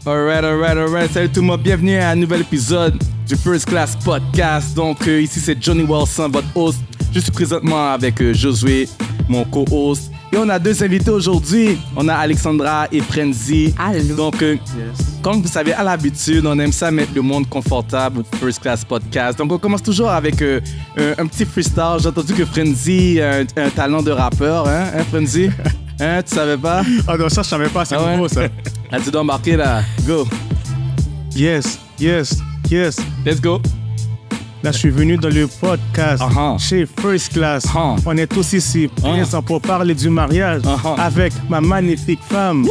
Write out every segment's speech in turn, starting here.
Alright. Salut tout le monde, bienvenue à un nouvel épisode du First Class Podcast. Donc ici c'est Johnny Wilson, votre host. Je suis présentement avec Josué, mon co-host. Et on a deux invités aujourd'hui. On a Alexandra et Frenzy. Allô. Donc, comme vous savez, à l'habitude, on aime ça mettre le monde confortable au First Class Podcast. Donc, on commence toujours avec un petit freestyle. J'ai entendu que Frenzy a un talent de rappeur, hein Frenzy? Hein, tu savais pas? Ah non, ça, je savais pas, c'est nouveau, ça. Là, tu dois embarquer, là. Go. Yes. Let's go. Là, je suis venu dans le podcast chez First Class. On est tous ici présents pour parler du mariage avec ma magnifique femme.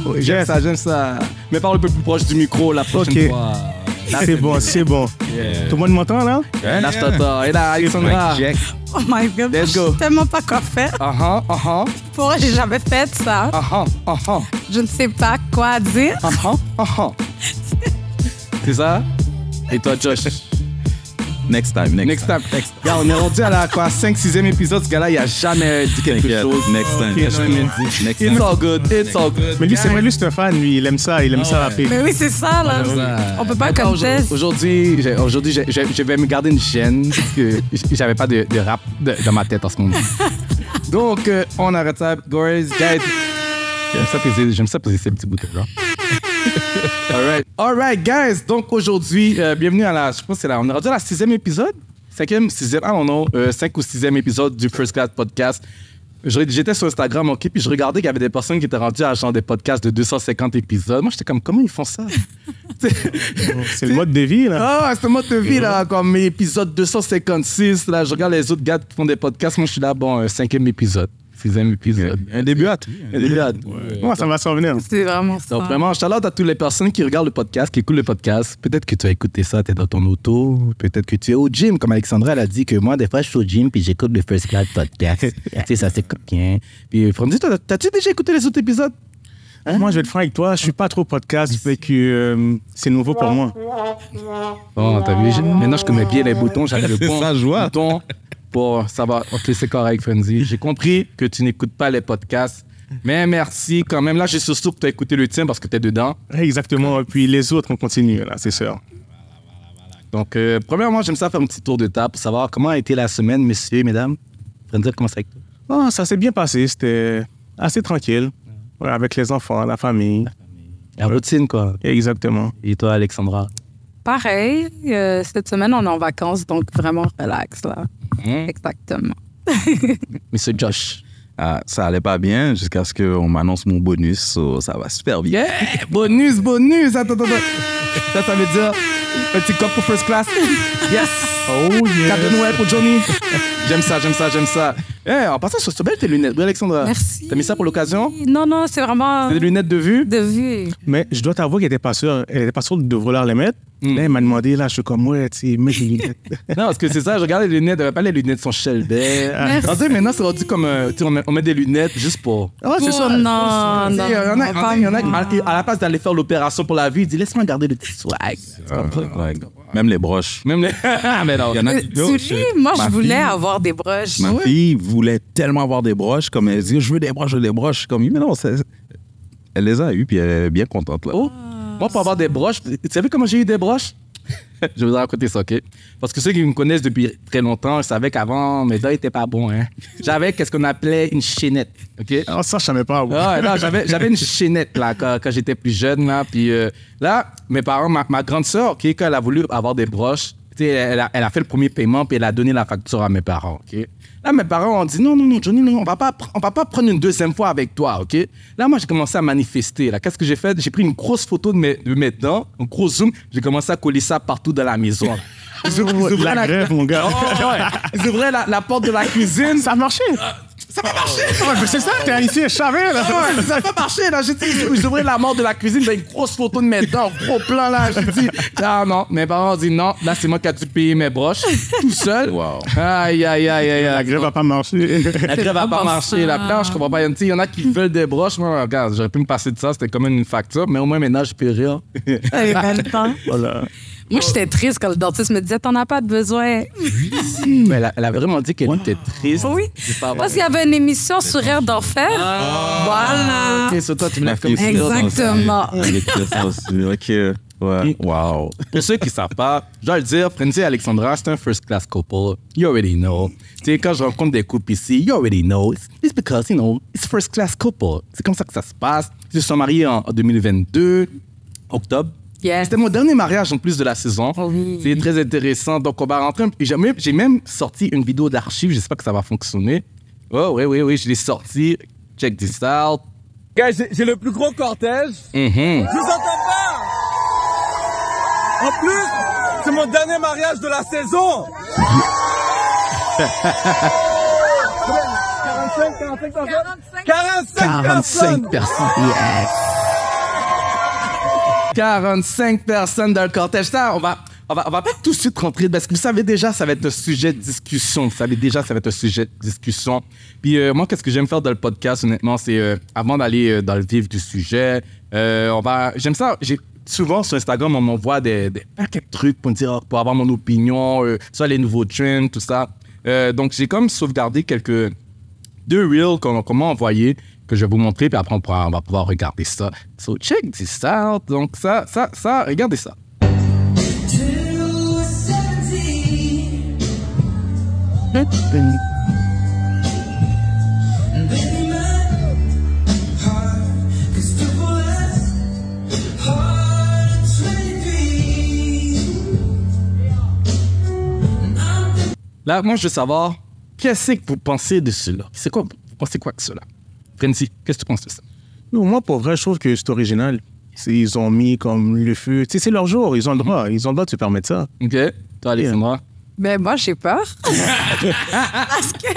Oh, j'aime ça. Mais parle un peu plus proche du micro la prochaine fois. Là, c'est bon. Yeah. Tout le monde m'entend, là? Là, je t'entends. Et là, Alexandra. Oh my God, let's go. Je sais tellement pas quoi faire. Pourquoi j'ai jamais fait ça? Je ne sais pas quoi dire. C'est ça? Et toi, Josh? Next time. Regarde, on est rendu à la 5-6e épisode. Ce gars-là, il a jamais dit quelque chose. Next time. It's all good. Mais lui, c'est vrai, lui, c'est un fan. Lui, il aime ça rapper. Mais oui, c'est ça, là. On peut pas comme ça. Aujourd'hui, je vais me garder une chaîne parce que j'avais pas de rap dans ma tête en ce moment. Donc, on arrête ça. Guys, j'aime ça poser ces petits boutons-là. Alright, guys. Donc aujourd'hui, bienvenue à je pense que c'est là. On est rendu à la 6e épisode. 5e, 6e, I don't know, 5 ou 6e épisode du First Class Podcast. J'étais sur Instagram, OK, puis je regardais qu'il y avait des personnes qui étaient rendues à genre des podcasts de 250 épisodes. Moi, j'étais comme, comment ils font ça? C'est le mode de vie, là. Ah, c'est le mode de vie, là. Comme épisode 256, là, je regarde les autres gars qui font des podcasts. Moi, je suis là, bon, 5e épisode. 6e épisode. Un début hâte. Moi, ça va s'en venir. C'est vraiment ça. Donc, vraiment, shout-out à toutes les personnes qui regardent le podcast, qui écoutent le podcast. Peut-être que tu as écouté ça, tu es dans ton auto. Peut-être que tu es au gym, comme Alexandra, elle a dit que moi, des fois, je suis au gym puis j'écoute le First Class Podcast. Tu sais, ça s'écoute bien. Puis, Frandy, t'as-tu déjà écouté les autres épisodes? Hein? Moi, je vais être franc avec toi, je suis pas trop podcast, fait que c'est nouveau pour moi. Bon, t'as vu, maintenant, je connais bien les boutons. J'avais le bon joie. bouton. Bon, ça va, ok, c'est correct, Frenzy. J'ai compris que tu n'écoutes pas les podcasts, mais merci quand même. Là, j'ai surtout que tu as écouté le tien parce que tu es dedans. Exactement, et puis les autres, on continue, là, c'est sûr. Donc, premièrement, j'aime ça faire un petit tour de table pour savoir comment a été la semaine, messieurs, mesdames. Frenzy, comment ça avec toi? Oh, ça s'est bien passé, c'était assez tranquille, avec les enfants, la famille. La routine, quoi. Exactement. Et toi, Alexandra? Pareil, cette semaine, on est en vacances, donc vraiment relax, là. Exactement. Monsieur Josh. Ça allait pas bien jusqu'à ce qu'on m'annonce mon bonus, ça va super bien. Yeah! Bonus! Attends. Ça veut dire un petit cop pour First Class. Yes! Oh yeah! Cadeau de Noël pour Johnny. J'aime ça. En passant, c'est belle tes lunettes. Oui, Alexandra. Merci. T'as mis ça pour l'occasion? Non, c'est vraiment... C'est des lunettes de vue? De vue. Mais je dois t'avouer qu'elle était pas sûre. Elle était pas sûre de vouloir les mettre. Là, elle m'a demandé, là, je suis comme, ouais, tu sais, mets les lunettes. Non, parce que c'est ça, je regarde les lunettes. Pas les lunettes sont Shelby. Maintenant, c'est rendu comme, on met des lunettes juste pour... Ah, c'est ça. Non. Il y en a qui, à la place d'aller faire l'opération pour la vie, ils disent, laisse-moi garder le petit swag. Même les broches. Mais non. Il y en a Moi, je voulais avoir des broches. Ma fille voulait tellement avoir des broches, comme elle dit, je veux des broches. Comme, mais non, elle les a eues, puis elle est bien contente, là. Oh. Moi, pour avoir des broches, tu savais comment j'ai eu des broches? Je vais vous raconter ça, OK? Parce que ceux qui me connaissent depuis très longtemps, ils savaient qu'avant, mes dents n'étaient pas bons, hein? J'avais ce qu'on appelait une chaînette, OK? Ah, ça, je savais pas. Non, j'avais une chaînette, là, quand j'étais plus jeune, là. Puis là, mes parents, ma grande sœur, OK, quand elle a voulu avoir des broches, elle a fait le premier paiement, puis elle a donné la facture à mes parents, OK? Là, mes parents ont dit, non, Johnny, non, on va pas prendre une deuxième fois avec toi, OK? Là, moi, j'ai commencé à manifester. Là, qu'est-ce que j'ai fait? J'ai pris une grosse photo de mes dents, un gros zoom. J'ai commencé à coller ça partout dans la maison. Ils ouvraient la grève, mon gars. Ils ouvraient la porte de la cuisine. Ça a marché. Ça va marcher! Ouais, c'est ça, t'es ici, je savais, là. Ouais, ça va marcher, là. J'ai ouvert la porte de la cuisine, j'ai une grosse photo de mes dents, gros plan, là. J'ai dit, ah non, mes parents ont dit non, là, c'est moi qui ai dû payer mes broches, tout seul. Wow. Aïe. La grève va pas marcher. La grève va pas marcher, la planche, je comprends pas. Il y en a qui veulent des broches. Moi, regarde, j'aurais pu me passer de ça, c'était comme une facture, mais au moins maintenant, je peux rire. T'avais pas le temps. Voilà. Moi, j'étais triste quand le dentiste me disait « T'en as pas de besoin. » Mais elle a vraiment dit qu'elle était triste. Oui, parce qu'il y avait une émission sur Air d'Enfer. Voilà. Ok, sur toi, tu me l'as comme ça. Exactement. OK. Ouais. Wow. Pour ceux qui ne savent pas, je dois le dire, Frenzy et Alexandra, c'est un first class couple. You already know. Tu sais, quand je rencontre des couples ici, you already know. It's because, you know, it's first class couple. C'est comme ça que ça se passe. Ils se sont mariés en 2022, octobre. Yes. C'était mon dernier mariage en plus de la saison. Oui. C'est très intéressant. Donc, on va rentrer. J'ai même sorti une vidéo d'archives. J'espère que ça va fonctionner. Oh, oui, je l'ai sorti. Check this out. Guys, j'ai le plus gros cortège. Je vous entends pas. En plus, c'est mon dernier mariage de la saison. 45 personnes. Yes. 45 personnes dans le cortège. Ça, on va pas tout de suite rentrer parce que vous savez déjà, ça va être un sujet de discussion. Puis moi, qu'est-ce que j'aime faire dans le podcast, honnêtement, c'est avant d'aller dans le vif du sujet, j'aime ça. Souvent, sur Instagram, on m'envoie des paquets de trucs pour me dire, pour avoir mon opinion, sur les nouveaux trends, tout ça. Donc, j'ai comme sauvegardé deux reels qu'on m'a envoyés, que je vais vous montrer, puis après, on va pouvoir regarder ça. So, check this out. Donc, ça, regardez ça. Là, moi, je veux savoir, qu'est-ce que vous pensez de cela? Vous pensez quoi de cela? Frenzy, qu'est-ce que tu penses de ça? Non, moi, pour vrai, je trouve que c'est original. Ils ont mis comme le feu. Tu sais, c'est leur jour. Ils ont le droit. Ils ont le droit de se permettre ça. OK. Toi, Alexandra? Ben, moi, j'ai peur. Parce que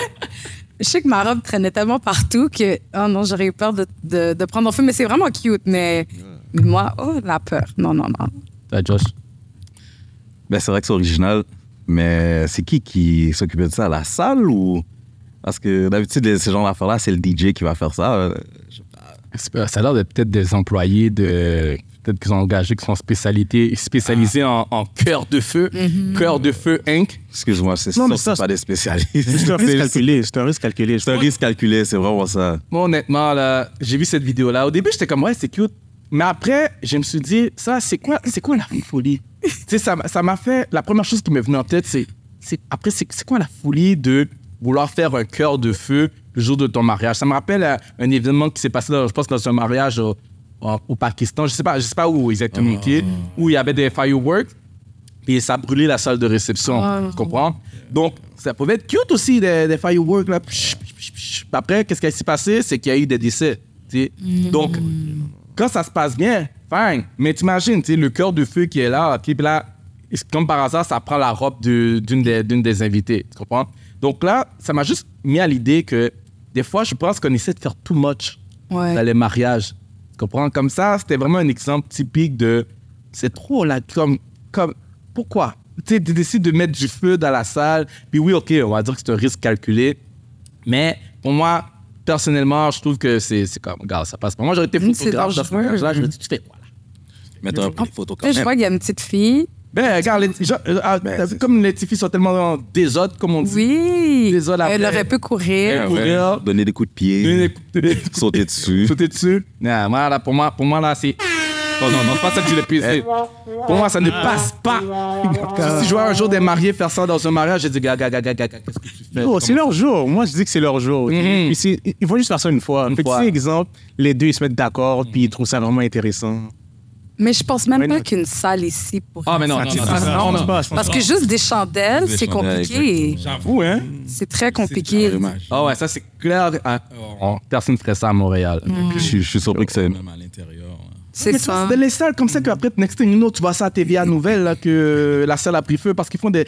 je sais que ma robe traînait tellement partout que, oh non, j'aurais eu peur de prendre en feu. Mais c'est vraiment cute. Mais moi, la peur. Non. Toi, Josh? Ben, c'est vrai que c'est original. Mais c'est qui s'occupait de ça? À la salle ou... Parce que d'habitude, ces genres d'affaires-là, c'est le DJ qui va faire ça. Ça a l'air de peut-être des employés peut-être qu'ils ont engagé, qui sont spécialisés en cœur de feu. Cœur de feu Inc. Excuse-moi, c'est pas des spécialistes. C'est un risque calculé. C'est un risque calculé. C'est vraiment ça. Moi, honnêtement, là, j'ai vu cette vidéo-là. Au début, j'étais comme, ouais, c'est cute. Mais après, je me suis dit, ça, c'est quoi la folie? Tu sais, ça m'a fait... La première chose qui m'est venue en tête, c'est quoi la folie de vouloir faire un cœur de feu le jour de ton mariage? Ça me rappelle un événement qui s'est passé, je pense, dans un mariage au Pakistan. Je sais pas où exactement, où il y avait des fireworks et ça brûlait la salle de réception. Tu comprends? Donc, ça pouvait être cute aussi, des fireworks. Là. Après, qu'est-ce qui s'est passé? C'est qu'il y a eu des décès. Donc, quand ça se passe bien, fine. Mais t'imagines, le cœur de feu qui est là, puis là, comme par hasard, ça prend la robe d'une des invités. Tu comprends? Donc là, ça m'a juste mis à l'idée que des fois, je pense qu'on essaie de faire too much dans les mariages. Tu comprends? Comme ça, c'était vraiment un exemple typique de... C'est trop là, comme pourquoi? Tu décides de mettre du feu dans la salle, puis oui, OK, on va dire que c'est un risque calculé. Mais pour moi, personnellement, je trouve que c'est comme... Regarde, ça passe pas. Moi, j'aurais été photographe dans ce mariage-là, je me dis, tu fais quoi là? Mais t'as pris des photos quand même. Je vois qu'il y a une petite fille. Ben, regarde, comme les petites filles sont tellement désordres, comme on dit. Oui. Désordres après. Elle aurait pu courir. Donner des coups de pied. Sauter dessus. Non, voilà, pour moi, là, c'est... Non, c'est pas ça que je l'ai pissé. Pour moi, ça ne passe pas. Si je vois un jour des mariés faire ça dans un mariage, je dis, gaga, qu'est-ce que tu fais? Oh, c'est leur jour. Moi, je dis que c'est leur jour. Puis ils vont juste faire ça une fois. Exemple, les deux, ils se mettent d'accord, puis ils trouvent ça vraiment intéressant. Mais je pense même pas qu'une salle ici pour... Ah, mais non. Parce que juste des chandelles, c'est compliqué. J'avoue, hein? C'est très compliqué. Ah ouais, ça, c'est clair. Personne ne ferait ça à Montréal. Je suis surpris que c'est... Même à l'intérieur. C'est ça. C'est les salles comme ça qu'après, next thing you know, tu vois ça à TVA Nouvelle, là, que la salle a pris feu parce qu'ils font des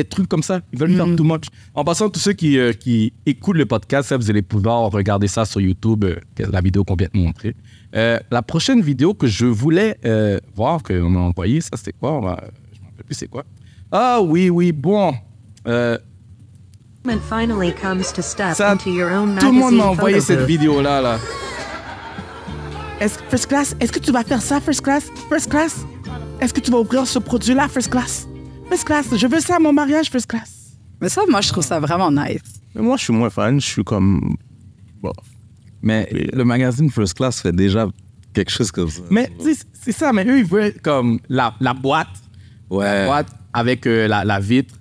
trucs comme ça. Ils veulent faire too much. En passant, tous ceux qui écoutent le podcast, ça, vous allez pouvoir regarder ça sur YouTube, la vidéo qu'on vient de montrer. La prochaine vidéo que je voulais voir, qu'on m'a envoyée, ça, c'était quoi? Je ne me rappelle plus c'est quoi. Ah oui, bon. Ça, tout le monde m'a envoyé cette vidéo-là, là. First Class, est-ce que tu vas faire ça, First Class? est-ce que tu vas offrir ce produit-là, First Class? First Class, je veux ça à mon mariage, First Class. Mais ça, moi, je trouve ça vraiment nice. Mais moi, je suis moins fan. Je suis comme... Bon. Mais le magazine First Class fait déjà quelque chose comme ça. Mais c'est ça, mais eux, ils veulent comme la boîte. Ouais. La boîte avec la vitre.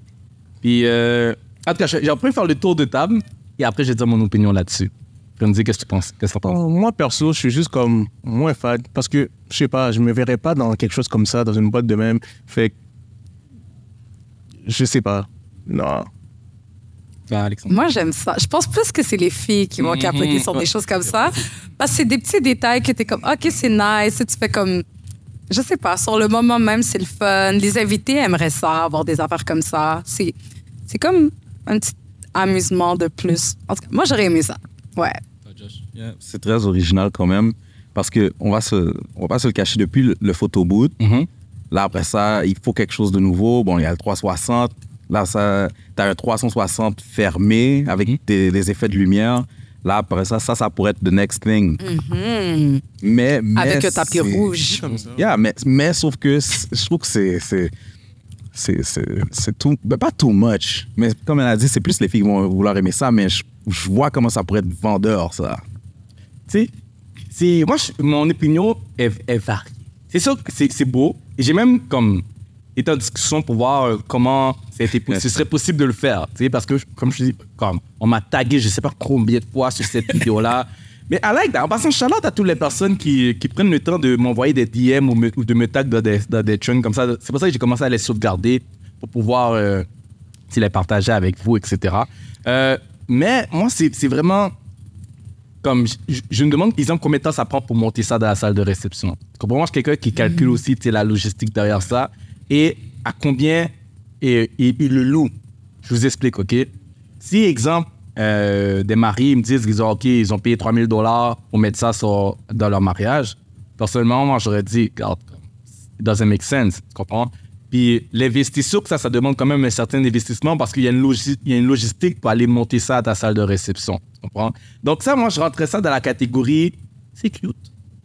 Puis, en tout cas, j'ai appris à faire le tour de table et après, je vais dire mon opinion là-dessus. Je vais me dire qu'est-ce que tu penses. Qu'est-ce que tu penses? Moi, perso, je suis juste comme moins fan parce que, je sais pas, je me verrais pas dans quelque chose comme ça, dans une boîte de même. Fait que, je sais pas. Non. Alexandre. Moi, j'aime ça. Je pense plus que c'est les filles qui vont capoter sur des choses comme ça. Parce que c'est des petits détails que t'es comme, OK, c'est nice. Et tu fais comme, je sais pas, sur le moment même, c'est le fun. Les invités aimeraient ça, avoir des affaires comme ça. C'est comme un petit amusement de plus. En tout cas, moi, j'aurais aimé ça. Ouais. Yeah, c'est très original quand même. Parce qu'on va pas se le cacher depuis le photo booth. Là, après ça, il faut quelque chose de nouveau. Bon, il y a le 360. Là, tu as un 360 fermé avec des effets de lumière. Là, après ça pourrait être the next thing. Mais avec un tapis rouge. Yeah, mais sauf que je trouve que c'est tout, ben pas too much. Mais comme elle a dit, c'est plus les filles qui vont vouloir aimer ça, mais je vois comment ça pourrait être vendeur, ça. Tu sais, moi, mon opinion est variée. C'est sûr que c'est beau. Et j'ai même comme été en discussion pour voir comment ce serait possible de le faire. Tu sais, parce que, comme je te dis, on m'a tagué je sais pas combien de fois sur cette vidéo-là. Mais en passant, shout-out à toutes les personnes qui prennent le temps de m'envoyer des DM ou de me tag dans des trends comme ça. C'est pour ça que j'ai commencé à les sauvegarder pour pouvoir les partager avec vous, etc. Mais moi, c'est vraiment comme... Je me demande, exemple, combien de temps ça prend pour monter ça dans la salle de réception. Pour moi, je suis quelqu'un qui calcule aussi la logistique derrière ça et à combien il le loue. Je vous explique, OK? Si, exemple, des maris me disent qu'ils ont payé $3 000 pour mettre ça dans leur mariage, personnellement, moi, j'aurais dit, God, it doesn't make sense, tu comprends? Puis l'investisseur, ça demande quand même un certain investissement parce qu'il y a une logistique pour aller monter ça à ta salle de réception, tu comprends? Donc ça, moi, je rentrais ça dans la catégorie, c'est cute.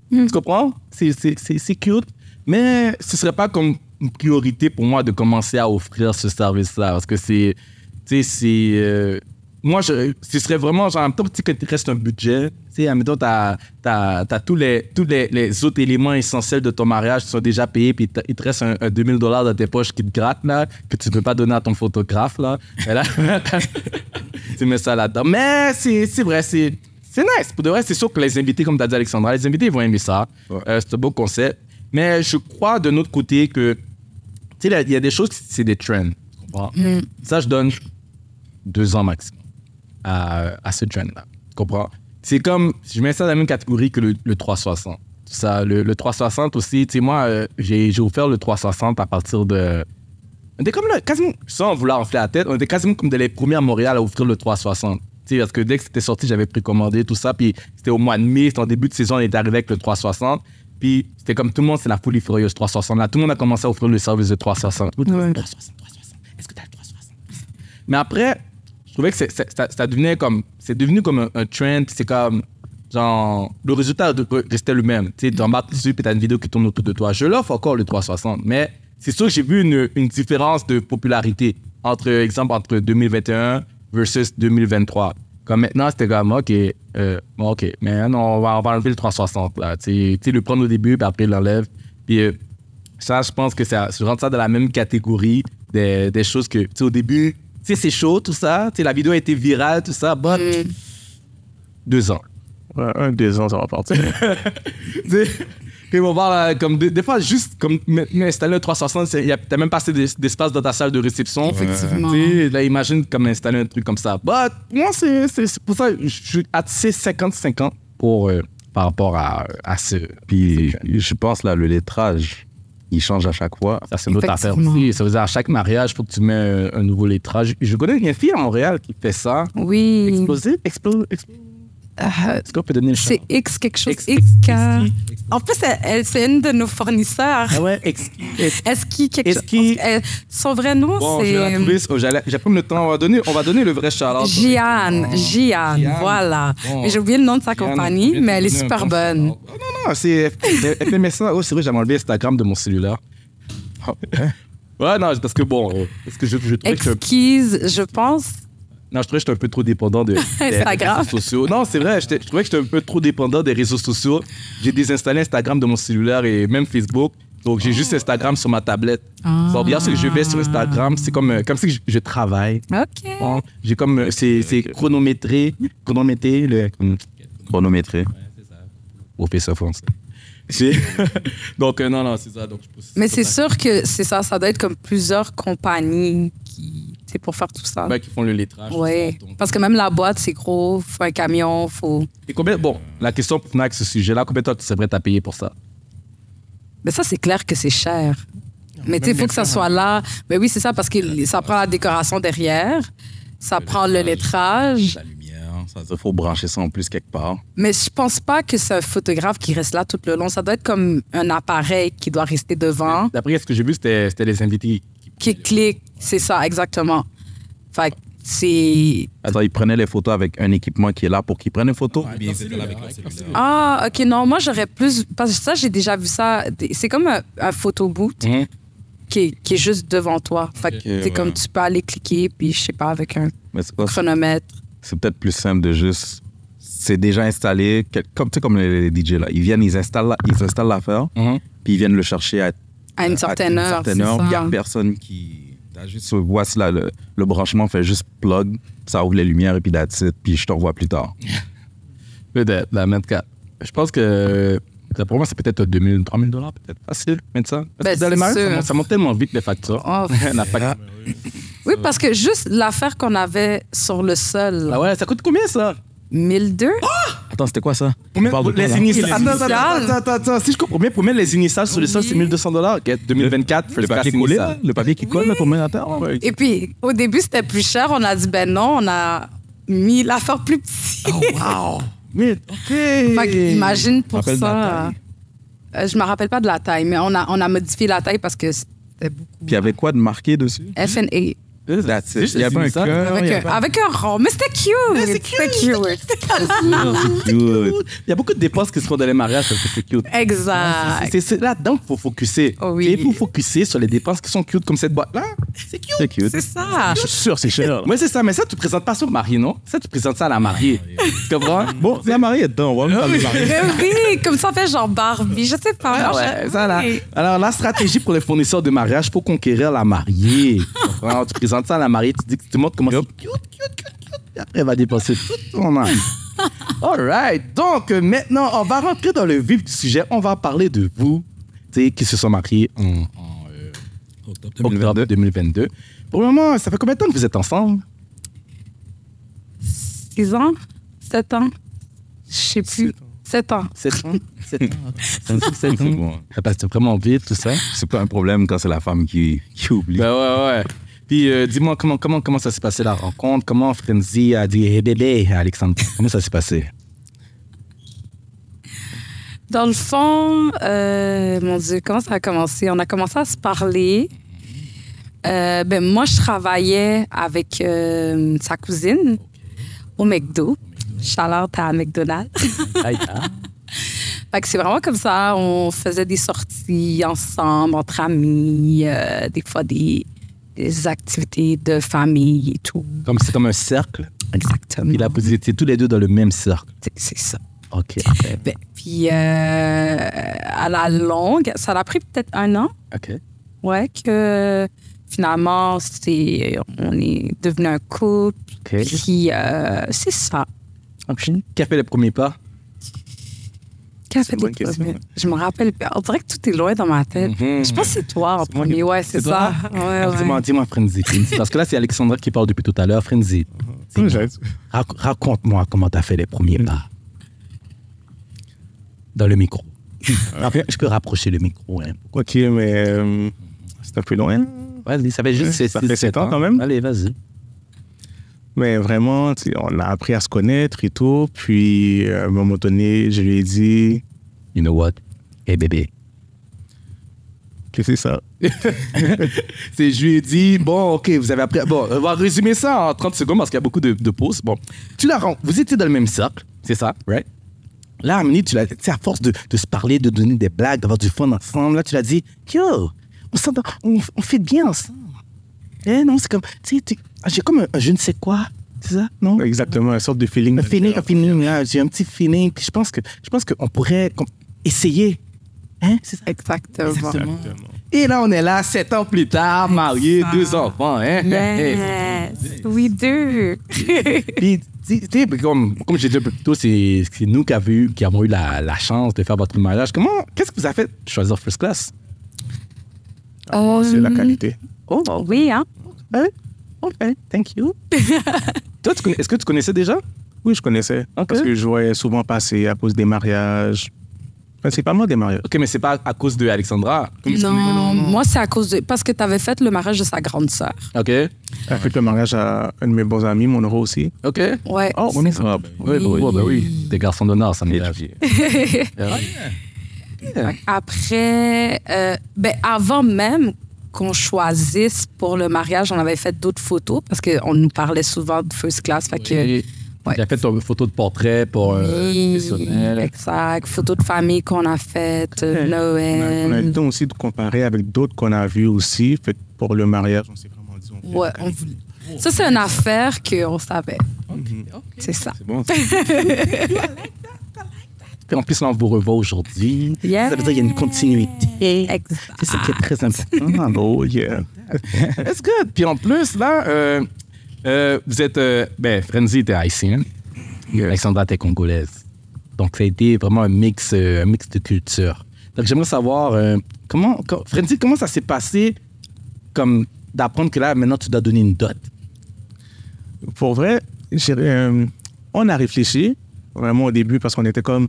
Tu comprends? C'est cute, mais ce serait pas comme une priorité pour moi de commencer à offrir ce service-là parce que moi, ce serait vraiment, genre, en même temps, que tu restes un budget. Tu sais, en même temps, t'as tous les autres éléments essentiels de ton mariage qui sont déjà payés, puis il te reste un $2 000 dans tes poches qui te grattent, là, que tu ne peux pas donner à ton photographe, là. Et là, tu mets ça là-dedans. Mais c'est vrai, c'est nice. Pour de vrai, c'est sûr que les invités, comme tu as dit, Alexandra, les invités, ils vont aimer ça. Ouais. C'est un beau concept. Mais je crois, de notre côté, que, tu sais, il y a des choses, c'est des trends. Tu comprends? Ça, je donne 2 ans maximum à ce trend-là. Tu comprends? C'est comme, je mets ça dans la même catégorie que le 360. Ça, le 360 aussi, tu sais, moi, j'ai offert le 360 à partir de... On était comme là, quasiment, sans vouloir enfler la tête, on était quasiment comme les premiers à Montréal à offrir le 360. Tu sais, parce que dès que c'était sorti, j'avais précommandé tout ça, puis c'était au mois de mai, c'était en début de saison, on était arrivé avec le 360, puis c'était comme tout le monde, c'est la folie furieuse 360. Là, tout le monde a commencé à offrir le service de 360. Ouais. 360. Est-ce que tu as le 360? Mais après... Je trouvais que ça devenait comme... C'est devenu comme un trend. C'est comme... Genre... Le résultat restait le même. Tu sais, tu embarques dessus et tu as une vidéo qui tourne autour de toi. Je l'offre encore, le 360. Mais c'est sûr que j'ai vu une différence de popularité entre 2021 versus 2023. Comme maintenant, c'était comme, OK, mais non, on va enlever le 360. Là. Tu sais, le prendre au début, puis après, il l'enlève. Puis ça, je pense que je rentre ça dans la même catégorie des choses que... Tu sais, au début... Tu sais, c'est chaud, tout ça. Tu sais, la vidéo a été virale, tout ça. But 2 ans. Ouais, 2 ans, ça va partir. Tu sais, puis on va voir, là, comme des fois, juste comme m'installer un 360, t'as même pas assez d'espace dans ta salle de réception. Effectivement. Tu sais, là, imagine comme installer un truc comme ça. But moi, c'est pour ça que je suis assez 50-50 par rapport à ce... Puis je pense, là, le lettrage... Il change à chaque fois. Ça, c'est une autre affaire aussi. Ça veut dire à chaque mariage, il faut que tu mets un nouveau lettrage. Je connais une fille à Montréal qui fait ça. Oui. Explosif. Est-ce qu'on peut donner le chat? C'est X quelque chose. XK. En plus, c'est une de nos fournisseurs. Ah ouais, Eski quelque chose. Son vrai nom, bon, c'est... Je vais la trouver. J'ai pris le temps. On va donner le vrai shout-out. Gian, voilà. Bon. J'ai oublié le nom de sa compagnie, mais elle est super bonne. Non, c'est... Elle fait ça. Oh, c'est vrai, j'avais enlevé Instagram de mon cellulaire. Ouais, non, parce que bon, parce que je trouvais que... Exquise, je pense. Non, je trouvais que j'étais un peu trop dépendant des réseaux sociaux. Non, c'est vrai, je trouvais que j'étais un peu trop dépendant des réseaux sociaux. J'ai désinstallé Instagram de mon cellulaire et même Facebook. Donc, j'ai juste Instagram sur ma tablette. Donc, bien sûr que je vais sur Instagram, c'est comme si je travaille. OK. Bon, j'ai comme... C'est chronométré. Chronométré. Professeur français. Donc, non, c'est ça. Donc, mais c'est sûr que c'est ça. Ça doit être comme plusieurs compagnies qui, pour faire tout ça. Qui font le lettrage. Oui. Parce que même la boîte, c'est gros. Faut un camion, faut... Et combien... Bon, la question pour finir avec ce sujet-là, combien de temps tu serais prêt à payer pour ça? Mais ça, c'est clair que c'est cher. Mais tu sais, il faut que ça soit là. Mais oui, c'est ça, parce que ça prend la décoration derrière. Ça prend le lettrage. La lumière. Il faut brancher ça en plus quelque part. Mais je pense pas que c'est un photographe qui reste là tout le long. Ça doit être comme un appareil qui doit rester devant. D'après ce que j'ai vu, c'était les invités qui cliquent. C'est ça, exactement. Fait que c'est... Attends, ils prenaient les photos avec un équipement qui est là pour qu'ils prennent les photos? Ah, OK, non, moi, j'aurais plus... Parce que ça, j'ai déjà vu ça. C'est comme un photo booth qui est juste devant toi. Fait que c'est comme tu peux aller cliquer, puis je sais pas, avec un chronomètre. C'est peut-être plus simple de juste... C'est déjà installé, comme les DJ, là. Ils viennent, ils installent l'affaire, puis ils viennent le chercher à une certaine heure. Il n'y a personne qui... Juste, voici là, le branchement, fait juste plug, ça ouvre les lumières, et puis that's it, puis je te revois plus tard. Peut-être, la 24. Je pense que... Pour moi, c'est peut-être 2 000, 3 000 $, peut-être. Facile, mettre ça. Parce que dans les mariages, ça monte tellement vite, les factures. Oh. Oui, parce que juste l'affaire qu'on avait sur le sol. Ah ouais, ça coûte combien, ça? 1002. Attends, c'était quoi ça? Les initiales. Attends. Si je comprends bien, pour mettre les initiales sur le sol, c'est 1 200 $. Okay. 2024, le papier collé, le papier qui colle pour mettre à terre. Et puis, au début, c'était plus cher. On a dit, ben non, on a mis l'affaire plus petite. Oh, wow! Mais, OK! Fait que, imagine pour ça. Je me rappelle pas de la taille, mais on a modifié la taille parce que c'était beaucoup. Puis il y avait quoi de marqué dessus? F&A. That's it. Il y avait un cœur. Avec un rond. Mais c'était cute. C'était cute. Il y a beaucoup de dépenses qui se font dans les mariages parce que c'est cute. Exact. C'est là-dedans qu'il faut focuser. Oh oui. Il faut focuser sur les dépenses qui sont cute, comme cette boîte-là. C'est cute. C'est cute. C'est ça. Je suis sûr, c'est cher. Oui, c'est ça. Mais ça, tu ne présentes pas ça au marié, non? Ça, tu présentes ça à la mariée. Tu comprends? Bon, la mariée est dedans. On va le marier. Oui, comme ça, on fait genre Barbie. Je sais pas. Ouais, ça, là. Alors, la stratégie pour les fournisseurs de mariage, il faut conquérir la mariée. Tu présentes ça à la mariée, tu dis que tu montres comment c'est cute. Et après, elle va dépenser tout ton âme. All right. Donc, maintenant, on va rentrer dans le vif du sujet. On va parler de vous, qui se sont mariés en octobre 2022. Pour le moment, ça fait combien de temps que vous êtes ensemble? 6 ans? 7 ans? Je sais plus. 7 ans. 7 ans? 7 ans. C'est bon. Ça passe vraiment vite, tout ça. C'est pas un problème quand c'est la femme qui oublie. Ben ouais. Puis dis-moi, comment ça s'est passé la rencontre? Comment Frenzy a dit « Hey bébé » à Alexandre? Comment ça s'est passé? Dans le fond, mon Dieu, comment ça a commencé? On a commencé à se parler. Moi, je travaillais avec sa cousine au McDo. Shout-out à McDonald's. Fait que c'est vraiment comme ça. On faisait des sorties ensemble, entre amis, des fois des activités de famille et tout. C'est comme un cercle? Exactement. Puis là, vous étiez tous les deux dans le même cercle? C'est ça. OK. Puis à la longue, ça a pris peut-être 1 an. OK. Ouais, que finalement, on est devenu un couple. OK. Puis c'est ça. Okay. Qui a fait les premiers pas? Qui a fait les premiers? Je me rappelle. On dirait que tout est loin dans ma tête. Je pense que c'est toi en premier. Ouais, c'est ça. Ouais. Dis-moi, Frenzy. Parce que là, c'est Alexandra qui parle depuis tout à l'heure. Frenzy. Raconte-moi comment tu as fait les premiers pas. Dans le micro. Je peux rapprocher le micro. Hein. OK, mais c'est un peu loin. Vas-y, ça fait juste 7 ans quand même. Allez, vas-y. Mais vraiment, on a appris à se connaître et tout. Puis, à un moment donné, je lui ai dit... You know what? Hey, bébé. Qu'est-ce que c'est ça? Je lui ai dit, bon, OK, vous avez appris... Bon, on va résumer ça en 30 secondes parce qu'il y a beaucoup de pauses. Bon, vous étiez dans le même cercle, c'est ça, right? Là, Amélie, à force de se parler, de donner des blagues, d'avoir du fun ensemble, là, tu l'as dit, yo, on fait bien ensemble. Non, c'est comme, tu sais, j'ai comme un je ne sais quoi. C'est ça, non? Exactement, une sorte de feeling. Un feeling, j'ai un petit feeling. Puis je pense qu'on pourrait essayer. Hein? C'est ça? Exactement. Et là, on est là, 7 ans plus tard, mariés, 2 enfants. Hein? Yes, we do. Puis, tu sais, comme j'ai dit un peu plus tôt, c'est nous qui avons eu la chance de faire votre mariage. Qu'est-ce que vous avez fait de choisir First Class? C'est la qualité. Oui, hein? OK, thank you. Toi, est-ce que tu connaissais déjà? Oui, je connaissais. Okay. Parce que je voyais souvent passer à cause des mariages. Principalement des mariages. OK, mais c'est pas à cause de Alexandra? Non, moi, c'est à cause de... Parce que tu avais fait le mariage de sa grande sœur. OK. Elle a fait le mariage à un de mes bons amis, mon euro aussi. OK. Ouais. Oh, oui. Oui. Des garçons d'honneur, ça m'est Après, avant même qu'on choisisse pour le mariage, on avait fait d'autres photos parce qu'on nous parlait souvent de First Class. Fait que, Il a fait une photo de portrait pour professionnel. Exact. Photo de famille qu'on a faite, Noël. On a eu le temps aussi de comparer avec d'autres qu'on a vus aussi. Fait que pour le mariage, on s'est vraiment dit... On voulait. Ça, c'est une affaire qu'on savait. Okay. C'est ça. C'est bon. Puis en plus, là, on vous revoit aujourd'hui. Yeah. Ça veut dire qu'il y a une continuité. Exact. C'est ça qui est très important. Oh, yeah. That's good. Puis en plus, là, vous êtes... Frenzy était haïtienne. Alexandra était congolaise. Donc, ça a été vraiment un mix de culture. Donc, j'aimerais savoir, Frenzy, comment ça s'est passé comme d'apprendre que là, maintenant, tu dois donner une dot? Pour vrai, on a réfléchi vraiment au début parce qu'on était comme...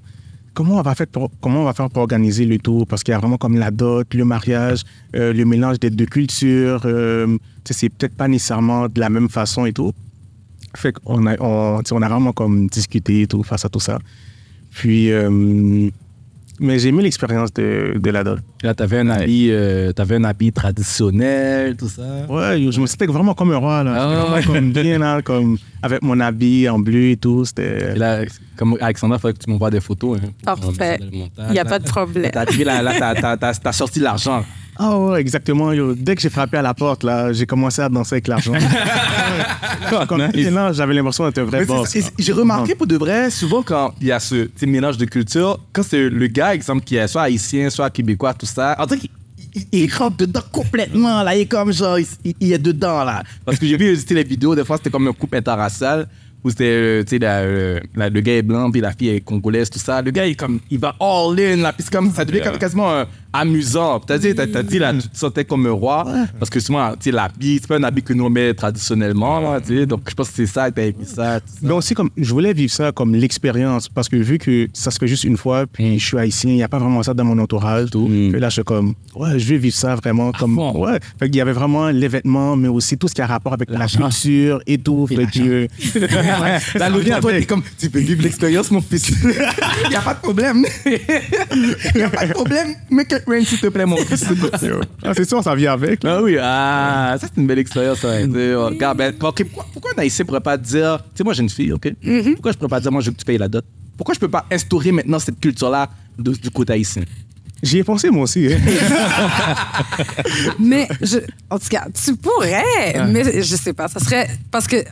Comment on va faire pour organiser le tout? Parce qu'il y a vraiment comme la dot, le mariage, le mélange des deux cultures. C'est peut-être pas nécessairement de la même façon et tout. Fait qu'on a vraiment comme discuté et tout face à tout ça. Puis, mais j'ai aimé l'expérience de la dot. Là, t'avais un habit traditionnel, tout ça. Ouais, je me sentais vraiment comme un roi, là. Vraiment comme bien, là, comme avec mon habit en bleu et tout. Et là, comme Alexandra, il faudrait que tu m'envoies des photos. Hein, parfait. Il n'y a pas de problème. T'as sorti l'argent. Ah ouais, exactement. Yo. Dès que j'ai frappé à la porte, là, j'ai commencé à danser avec l'argent. Non, j'avais l'impression d'être un vrai boss. J'ai remarqué pour de vrai, souvent quand il y a ce mélange de culture, quand c'est le gars, exemple, qui est soit haïtien, soit québécois, tout ça, on dirait qu'il rentre dedans complètement, là. Il est comme genre, il est dedans, là. Parce que j'ai vu les vidéos, des fois, c'était comme un couple interracial. Où c'était, tu sais, le gars est blanc, puis la fille est congolaise, tout ça. Le gars, il va all in, là. Puis c'est comme, ça devient quasiment amusant. T'as dit, là, tu te sentais comme un roi. Parce que souvent, tu sais, l'habit, c'est pas un habit que nous on met traditionnellement, là, tu sais. Donc, je pense que c'est ça, t'as aimé ça. Mais aussi, comme, je voulais vivre ça comme l'expérience. Parce que vu que ça se fait juste une fois, puis je suis haïtien, il n'y a pas vraiment ça dans mon entourage. Puis là, je suis comme, ouais, je veux vivre ça vraiment comme, ouais. Fait qu'il y avait vraiment l'événement, mais aussi tout ce qui a rapport avec la culture et tout. Fait que, la logique, toi, t'es comme, tu peux vivre l'expérience, mon fils. Il n'y a pas de problème. Il n'y a pas de problème. Make it rain, s'il te plaît, mon fils. C'est sûr, ça vient avec. Ah oui, ça, c'est une belle expérience. Regarde, pourquoi un Haïtien ne pourrait pas dire, tu sais, moi, j'ai une fille, OK? Pourquoi je ne pourrais pas dire, moi, je veux que tu payes la dot? Pourquoi je ne peux pas instaurer maintenant cette culture-là du côté haïtien? J'y ai pensé, moi aussi. Hein. Mais, en tout cas, tu pourrais, mais je sais pas. Ça serait parce que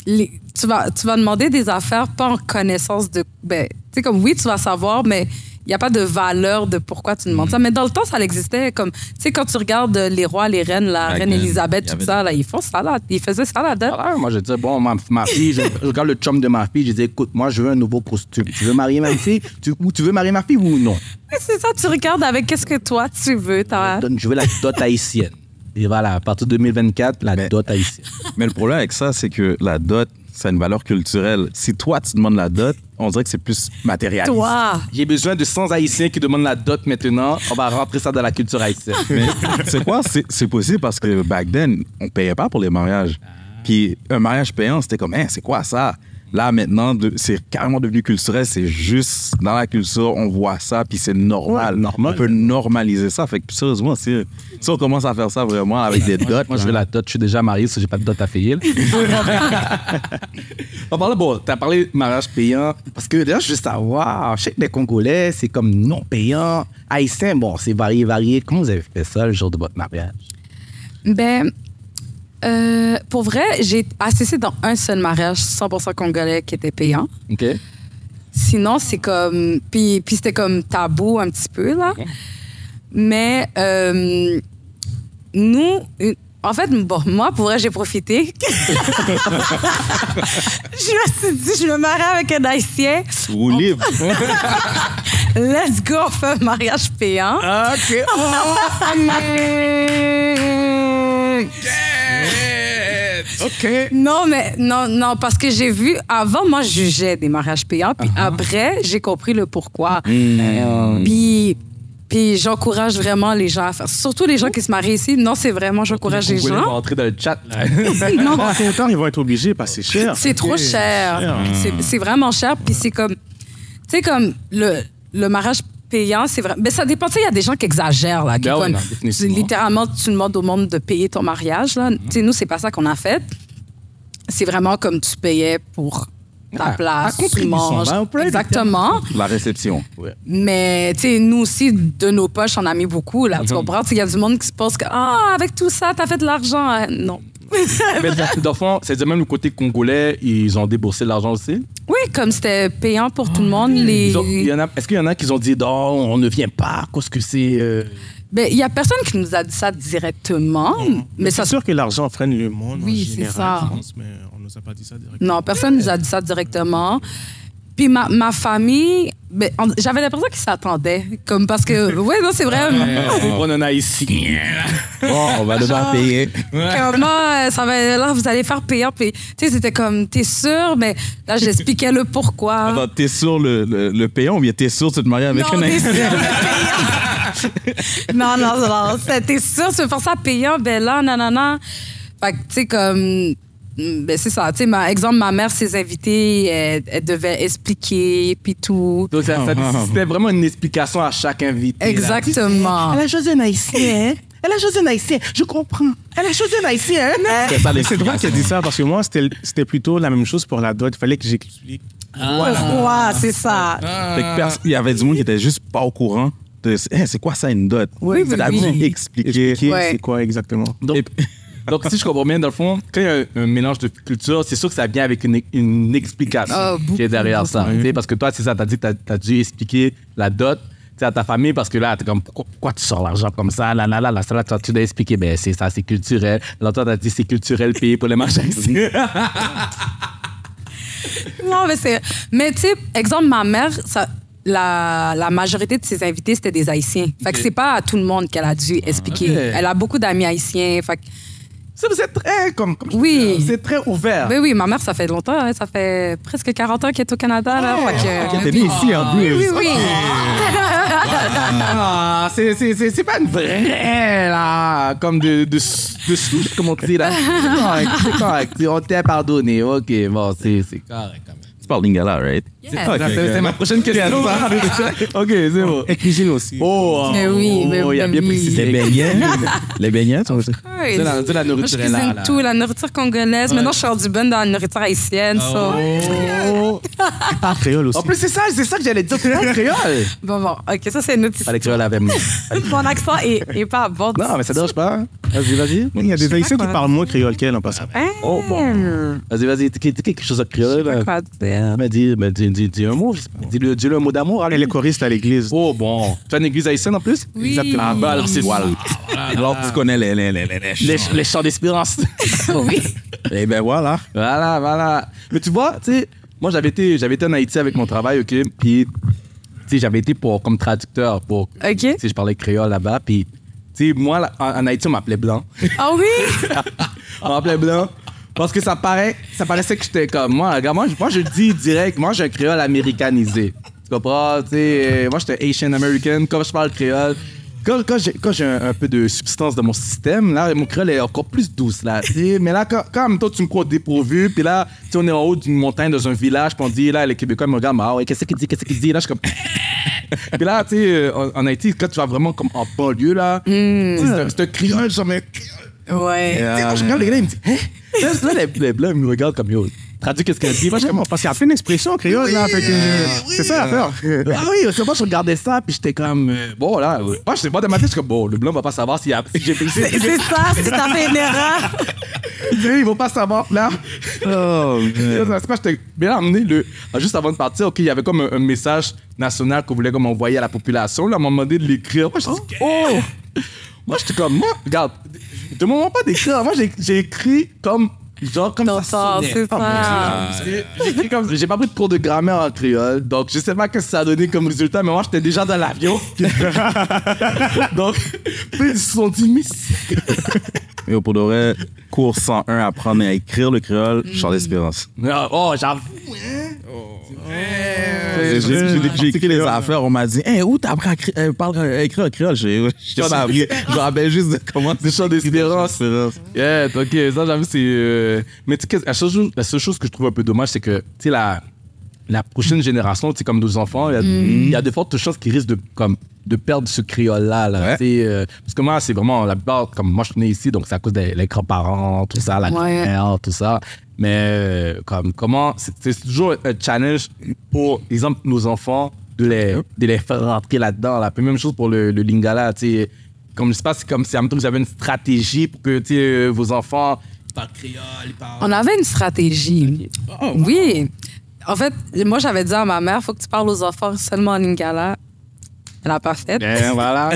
tu vas demander des affaires pas en connaissance de... tu sais, comme oui, tu vas savoir, mais il n'y a pas de valeur de pourquoi tu demandes ça. Mais dans le temps, ça existait. Comme, tu sais, quand tu regardes les rois, les reines, la reine Elisabeth, tout ça, là, ils font ça, là. Ils faisaient ça, là. Moi, je disais, bon, ma fille, je regarde le chum de ma fille, je disais, écoute, moi, je veux un nouveau costume. Tu veux marier ma fille? Tu veux marier ma fille ou non? C'est ça, tu regardes avec qu'est-ce que toi, tu veux. Je veux la dot haïtienne. Et voilà, à partir de 2024, la dot haïtienne. Mais le problème avec ça, c'est que la dot, ça a une valeur culturelle. Si toi, tu demandes la dot, on dirait que c'est plus matérialiste. Toi! J'ai besoin de 100 Haïtiens qui demandent la dot maintenant. On va rentrer ça dans la culture haïtienne. Mais c'est quoi? C'est possible parce que back then, on payait pas pour les mariages. Puis un mariage payant, c'était comme, c'est quoi ça? Là, maintenant, c'est carrément devenu culturel. C'est juste dans la culture, on voit ça, puis c'est normal. Ouais, normal. On peut normaliser ça. Fait que, sérieusement, si on commence à faire ça vraiment avec des dots... Moi, je veux la dot. Je suis déjà marié, so j'ai pas de dot à payer. On parlait, bon, t'as parlé de mariage payant. Parce que d'ailleurs, je veux savoir, je sais que les Congolais, c'est comme non payant. Haïtiens, bon, c'est varié. Comment vous avez fait ça le jour de votre mariage? Ben, pour vrai, j'ai assisté dans un seul mariage 100% congolais qui était payant. OK. Sinon, c'est comme... Puis c'était comme tabou un petit peu, là. Mais nous... En fait, bon, moi, pour vrai, j'ai profité. Je me suis dit, je me marie avec un Haïtien. Roue libre. Let's go, on fait un mariage payant. OK. OK. Non, mais non, parce que j'ai vu... Avant, moi, je jugeais des mariages payants. Puis après, j'ai compris le pourquoi. Puis j'encourage vraiment les gens à faire. Surtout les gens qui se marient ici. Non, c'est vraiment, j'encourage les Vous voulez gens. rentrer dans le chat, là. Non, En même temps, ils vont être obligés parce que c'est cher. c'est trop cher. C'est vraiment cher. Puis c'est comme... Tu sais, comme le mariage payant, c'est vrai. Mais ça dépend. Tu sais, il y a des gens qui exagèrent, là. Qui Ben oui, comme, non, définitivement. littéralement, tu demandes au monde de payer ton mariage, là. Tu sais, nous, c'est pas ça qu'on a fait. C'est vraiment comme tu payais pour ta place, tu contribution, manges. ben, on peut Exactement. La réception. Mais, tu sais, nous aussi, de nos poches, on a mis beaucoup, là. Tu comprends? Il y a du monde qui se pense que, avec tout ça, t'as fait de l'argent. Non. Mais dans le fond, c'est-à-dire même le côté congolais, ils ont déboursé de l'argent aussi? Oui, comme c'était payant pour tout le monde. Est-ce qu'il y en a qui ont dit, non, on ne vient pas, qu'est-ce que c'est... Ben, il y a personne qui nous a dit ça directement. Mais ça C'est sûr que l'argent freine le monde Oui, en c'est général, ça. je pense, mais on nous a pas dit ça directement. Non, personne nous a dit ça directement. Puis ma famille, ben, j'avais l'impression qu'ils s'attendaient. Comme parce que, ouais, non, c'est vrai. On en a ici. Bon, on va devoir payer. Comment ça va, là, vous allez faire payer. Puis, tu sais, c'était comme, t'es sûr? Mais là, j'expliquais le pourquoi. Attends, t'es sur le payant ou bien t'es sûr de te marier avec Non, un t'es sûr, Haïtien? le payant. non. T'es sûr, tu veux faire ça payant? Ben là, nanana. Fait que, tu sais, comme... Ben c'est ça. Tu sais, exemple, ma mère, ses invités, elle devait expliquer, puis tout. Donc, c'était vraiment une explication à chaque invité. là. Exactement. Elle a choisi un haïtien. Elle a choisi un haïtien. Je comprends. Elle a choisi un haïtien. C'est drôle qu'elle dit ça parce que moi, c'était plutôt la même chose pour la dot. Il fallait que j'explique. Pourquoi? C'est ça. Fait que il y avait du monde qui était juste pas au courant de c'est quoi ça une dot? Oui, oui, T'as oui. dû expliquer. Ouais. C'est quoi exactement? Donc, si je comprends bien, dans le fond, quand il y a un mélange de culture, c'est sûr que ça vient avec une explication qui est derrière ça. Tu sais, parce que toi, c'est ça, t'as dit que t'as dû expliquer la dot à ta famille parce que là, t'es comme, pourquoi tu sors l'argent comme ça? Là, tu dois expliquer, ben c'est ça, c'est culturel. Là, toi, t'as dit c'est culturel payer pour les marchés ici. Non, mais c'est... Mais tu sais, exemple, ma mère, la majorité de ses invités, c'était des Haïtiens. Fait que c'est pas à tout le monde qu'elle a dû expliquer. Ok. Elle a beaucoup d'amis haïtiens. Fait que... Ça, vous êtes très, comme Oui. c'est très ouvert. Ben oui, ma mère, ça fait longtemps. Hein, ça fait presque 40 ans qu'elle est au Canada. Là, fait que... T'es né ici en plus. Oui. Ah, c'est pas une vraie, là, comme de souche, comme on dit, là. C'est correct. On t'a pardonné. OK, bon, c'est correct, quand même. Tu parles lingala, right? Yes. C'est ma prochaine question. OK, c'est bon. Et cuisine aussi. Oh, Mais oui, mais il a bien oui. précisé. Les beignets. Les beignets, tu vois. Oui. C'est la Moi, nourriture je est là. cuisine tout, la nourriture congolaise. Maintenant, je suis rendue bonne dans la nourriture haïtienne. ça. Pas créole aussi. En plus, c'est ça que j'allais dire. C'est pas créole. Bon, OK, ça, c'est une autre Pas les créoles avec moi. Mon accent est pas bon. Non, mais ça dérange pas. Vas-y. Il y a des Haïtiens qui parlent moins créole qu'elle en passant. Oh, bon. Vas-y. Dis quelque chose de créole. Je sais pas quoi dire. Mais dis un mot. Dis-le un mot d'amour. Elle est choriste à l'église. Oh, bon. Tu as une église haïtienne en plus? Oui. Exactement. Ah, bah, alors c'est Voilà. Alors, tu connais les chants d'espérance. Oui. Eh ben voilà. Voilà. Mais tu vois, tu sais, moi, j'avais été en Haïti avec mon travail, OK? Puis, tu sais, j'avais été comme traducteur pour... OK. Tu sais, je parlais créole là-bas. Puis, tu sais, moi, là, en Haïti, on m'appelait Blanc. Ah oui? On m'appelait Blanc. Parce que ça paraissait que j'étais comme... Moi, regarde, moi, je dis direct, moi, j'ai un créole américanisé. Tu comprends? Tu sais, moi, j'étais Asian American. Comme je parle créole, quand j'ai un peu de substance dans mon système, là, mon créole est encore plus douce, là. Mais là, quand en même temps, tu me crois dépourvu, puis là, tu sais, on est en haut d'une montagne dans un village, puis on dit, là, les Québécois me regardent, ah ouais, qu'est-ce qu'il dit? Là, je suis comme... Puis là, tu sais, en Haïti, quand tu vas vraiment comme en banlieue, là, c'est un créole, genre, mais... Ouais. Moi, je regarde les gars, ils me disent, hein? Là, les blancs, ils me regardent comme, yo, traduis qu'est-ce qu'elle dit. Moi, parce qu'il y a plein d'expressions créoles, là. Fait que, c'est ça l'affaire. Ah oui, c'est moi, je regardais ça, puis j'étais comme, bon, là, moi, je sais pas, de ma tête, je suis comme, bon, le blanc va pas savoir s'il y a. C'est ça, si t'as fait une erreur. Ils vont pas savoir, là. Oh, C'est pas, j'étais bien emmené, juste avant de partir, OK, il y avait comme un message national qu'on voulait comme envoyer à la population, là, on m'a demandé de l'écrire. Moi, je dis, oh! Moi, j'étais comme, moi, regarde, ne me demande pas d'écrire. Moi, j'ai écrit comme. Genre comme non, ça sonnait. c'est ça. J'ai pas pris de cours de grammaire en créole, donc je sais pas ce que ça a donné comme résultat, mais moi j'étais déjà dans l'avion. Donc, ils se sont dit, mais Et pour de vrai, cours 101, apprendre à écrire le créole, Charles Espérance. oh, j'avoue. J'ai écrit les affaires, on m'a dit, hey, où t'as appris à écrire le créole? Je me rappelle juste de comment c'est Charles d'Espérance. Yeah, ok, ça j'avoue, c'est. Mais tu sais, la seule chose que je trouve un peu dommage, c'est que, tu sais, la prochaine génération, tu sais, comme nos enfants, il y a de fortes chances qu'ils risquent de perdre ce créole-là. Là, Ouais. parce que moi, c'est vraiment la plupart, comme moi je suis né ici, donc c'est à cause des grands-parents, tout ça, la grand-mère, tout ça. Mais comment, c'est toujours un challenge pour, exemple, nos enfants, de les faire rentrer là-dedans. La même chose pour le Lingala, tu sais. Comme je sais pas, c'est comme si à même temps que j'avais une stratégie pour que, tu sais, vos enfants, ils parlent créole, ils parlent... On avait une stratégie. Oh, oui. En fait, moi, j'avais dit à ma mère, il faut que tu parles aux enfants seulement en lingala. Elle n'a pas fait. Ben, voilà.